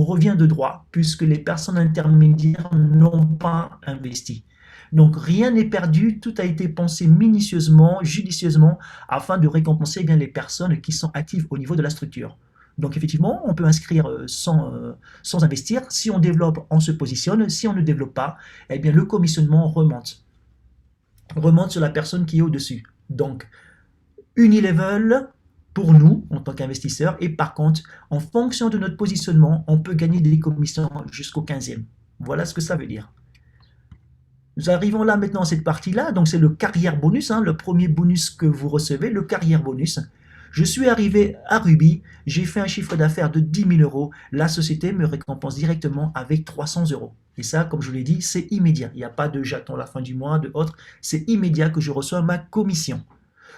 Speaker 5: revient de droit, puisque les personnes intermédiaires n'ont pas investi. Donc rien n'est perdu, tout a été pensé minutieusement, judicieusement, afin de récompenser eh bien, les personnes qui sont actives au niveau de la structure. Donc effectivement, on peut inscrire sans investir. Si on développe, on se positionne. Si on ne développe pas, eh bien, le commissionnement remonte sur la personne qui est au-dessus. Donc, Unilevel, pour nous, en tant qu'investisseurs, et par contre, en fonction de notre positionnement, on peut gagner des commissions jusqu'au 15e. Voilà ce que ça veut dire. Nous arrivons là maintenant à cette partie-là, donc c'est le carrière bonus, le premier bonus que vous recevez, le carrière bonus. Je suis arrivé à Ruby, j'ai fait un chiffre d'affaires de 10 000 €, la société me récompense directement avec 300 €. Et ça, comme je vous l'ai dit, c'est immédiat. Il n'y a pas de j'attends la fin du mois, de autre, c'est immédiat que je reçois ma commission.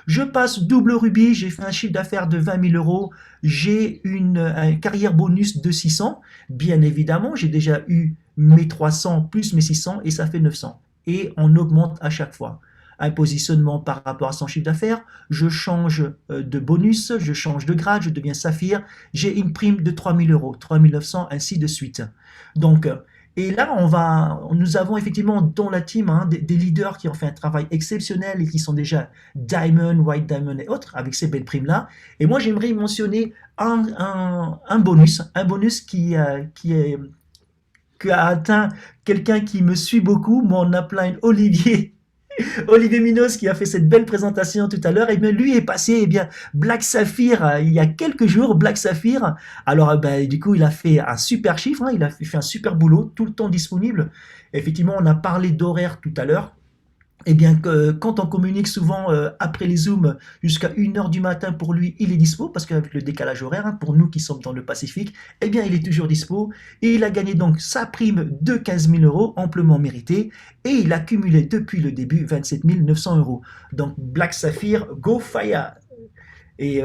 Speaker 5: Je passe double Ruby, j'ai fait un chiffre d'affaires de 20 000 €, j'ai un carrière bonus de 600. Bien évidemment, j'ai déjà eu mes 300 plus mes 600 et ça fait 900. Et on augmente à chaque fois. Un positionnement par rapport à son chiffre d'affaires, je change de bonus, je change de grade, je deviens saphir, j'ai une prime de 3 000 €, 3 900, ainsi de suite. Donc, et là, nous avons effectivement dans la team des leaders qui ont fait un travail exceptionnel et qui sont déjà Diamond, White Diamond et autres avec ces belles primes-là. Et moi, j'aimerais mentionner un bonus qui a atteint quelqu'un qui me suit beaucoup, mon upline Olivier Minos qui a fait cette belle présentation tout à l'heure, et bien lui est passé Black Saphir il y a quelques jours, Black Saphir. Alors du coup il a fait un super chiffre, il a fait un super boulot, tout le temps disponible. Effectivement, on a parlé d'horaire tout à l'heure. Eh bien, quand on communique souvent après les Zooms jusqu'à 1h du matin, pour lui, il est dispo, parce qu'avec le décalage horaire, pour nous qui sommes dans le Pacifique, eh bien, il est toujours dispo. Et il a gagné donc sa prime de 15 000 €, amplement méritée, et il a cumulé depuis le début 27 900 €. Donc, Black Saphir, go fire! Et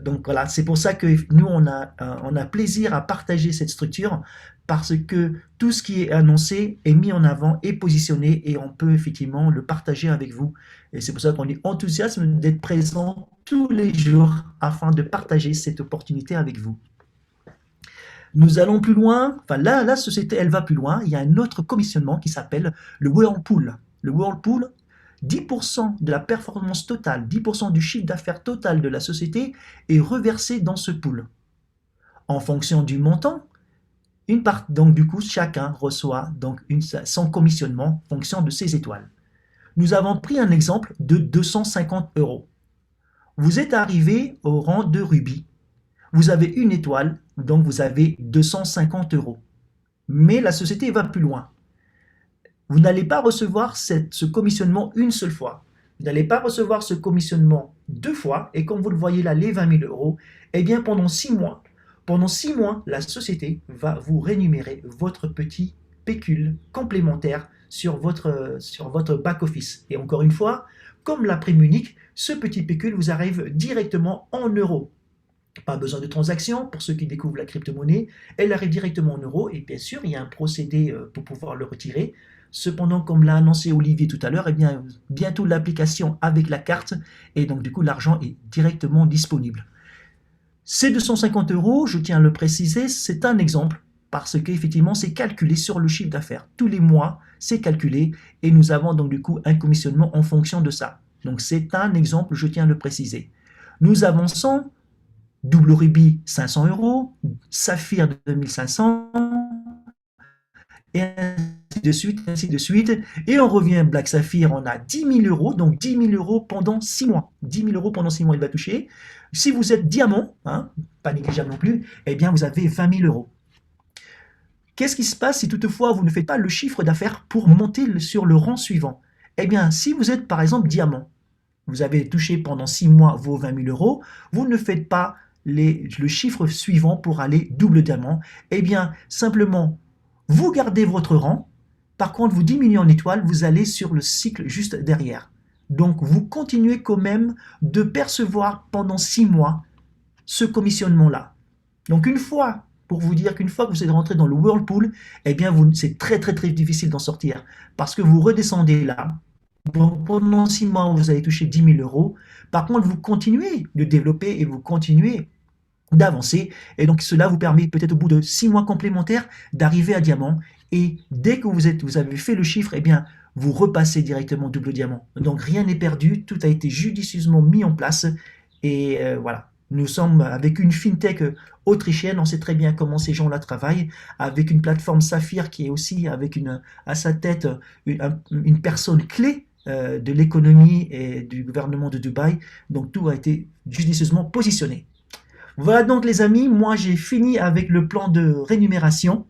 Speaker 5: donc voilà, c'est pour ça que nous, on a plaisir à partager cette structure, parce que tout ce qui est annoncé est mis en avant, est positionné, et on peut effectivement le partager avec vous. Et c'est pour ça qu'on est enthousiaste d'être présent tous les jours afin de partager cette opportunité avec vous. Nous allons plus loin, enfin là, la société, elle va plus loin. Il y a un autre commissionnement qui s'appelle le Whirlpool. Le Whirlpool, 10% de la performance totale, 10% du chiffre d'affaires total de la société est reversé dans ce pool. En fonction du montant, donc du coup, chacun reçoit donc son commissionnement en fonction de ses étoiles. Nous avons pris un exemple de 250 €. Vous êtes arrivé au rang de Ruby. Vous avez une étoile, donc vous avez 250 €. Mais la société va plus loin. Vous n'allez pas recevoir ce commissionnement une seule fois. Vous n'allez pas recevoir ce commissionnement 2 fois. Et comme vous le voyez là, les 20 000 €, eh bien pendant 6 mois, la société va vous rémunérer votre petit pécule complémentaire sur votre back-office. Et encore une fois, comme la prime unique, ce petit pécule vous arrive directement en euros. Pas besoin de transaction pour ceux qui découvrent la crypto-monnaie. Elle arrive directement en euros, et bien sûr, il y a un procédé pour pouvoir le retirer. Cependant, comme l'a annoncé Olivier tout à l'heure, eh bien, bientôt l'application avec la carte, et donc du coup, l'argent est directement disponible. Ces 250 €, je tiens à le préciser, c'est un exemple, parce qu'effectivement, c'est calculé sur le chiffre d'affaires. Tous les mois, c'est calculé, et nous avons donc du coup un commissionnement en fonction de ça. Donc c'est un exemple, je tiens à le préciser. Nous avançons, double Ruby 500 €, Saphir de 2500, et ainsi de suite. Et on revient Black Saphir, on a 10 000 €, donc 10 000 € pendant 6 mois. 10 000 € pendant 6 mois, il va toucher. Si vous êtes diamant, pas négligeable non plus, eh bien vous avez 20 000 €. Qu'est-ce qui se passe si toutefois vous ne faites pas le chiffre d'affaires pour monter sur le rang suivant? Eh bien, si vous êtes par exemple diamant, vous avez touché pendant 6 mois vos 20 000 €, vous ne faites pas le chiffre suivant pour aller double diamant, eh bien simplement vous gardez votre rang. Par contre, vous diminuez en étoiles, vous allez sur le cycle juste derrière. Donc, vous continuez quand même de percevoir pendant 6 mois ce commissionnement-là. Donc, pour vous dire qu'une fois que vous êtes rentré dans le Whirlpool, eh bien, c'est très, très, très difficile d'en sortir. Parce que vous redescendez là. Donc, pendant 6 mois, vous allez toucher 10 000 €. Par contre, vous continuez de développer et vous continuez d'avancer, et donc cela vous permet peut-être au bout de 6 mois complémentaires d'arriver à diamant, et dès que vous avez fait le chiffre, eh bien vous repassez directement double diamant. Donc rien n'est perdu, tout a été judicieusement mis en place et voilà. Nous sommes avec une fintech autrichienne, on sait très bien comment ces gens-là travaillent, avec une plateforme Saphir qui est aussi avec à sa tête une personne clé de l'économie et du gouvernement de Dubaï. Donc tout a été judicieusement positionné. Voilà donc les amis, moi j'ai fini avec le plan de rémunération.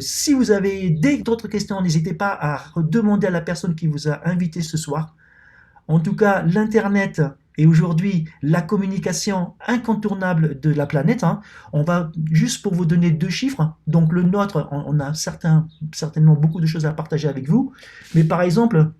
Speaker 5: Si vous avez d'autres questions, n'hésitez pas à demander à la personne qui vous a invité ce soir. En tout cas, l'Internet est aujourd'hui la communication incontournable de la planète. Hein. On va juste pour vous donner 2 chiffres. Donc le nôtre, on a certainement beaucoup de choses à partager avec vous. Mais par exemple,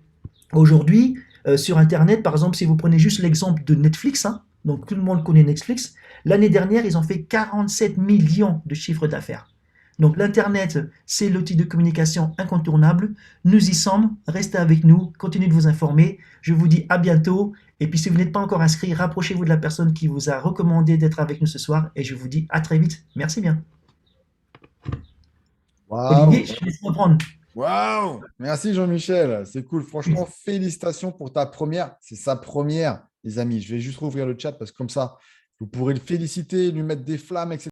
Speaker 5: aujourd'hui, sur Internet, par exemple, si vous prenez juste l'exemple de Netflix, hein, donc tout le monde connaît Netflix, l'année dernière, ils ont fait 47 millions de chiffres d'affaires. Donc l'Internet, c'est l'outil de communication incontournable. Nous y sommes, restez avec nous, continuez de vous informer. Je vous dis à bientôt. Et puis si vous n'êtes pas encore inscrit, rapprochez-vous de la personne qui vous a recommandé d'être avec nous ce soir. Et je vous dis à très vite. Merci bien.
Speaker 4: Waouh.
Speaker 5: Olivier, je te laisse reprendre.
Speaker 4: Waouh! Merci Jean-Michel, c'est cool. Franchement, félicitations pour ta première. C'est sa première, les amis. Je vais juste rouvrir le chat parce que comme ça, vous pourrez le féliciter, lui mettre des flammes, etc.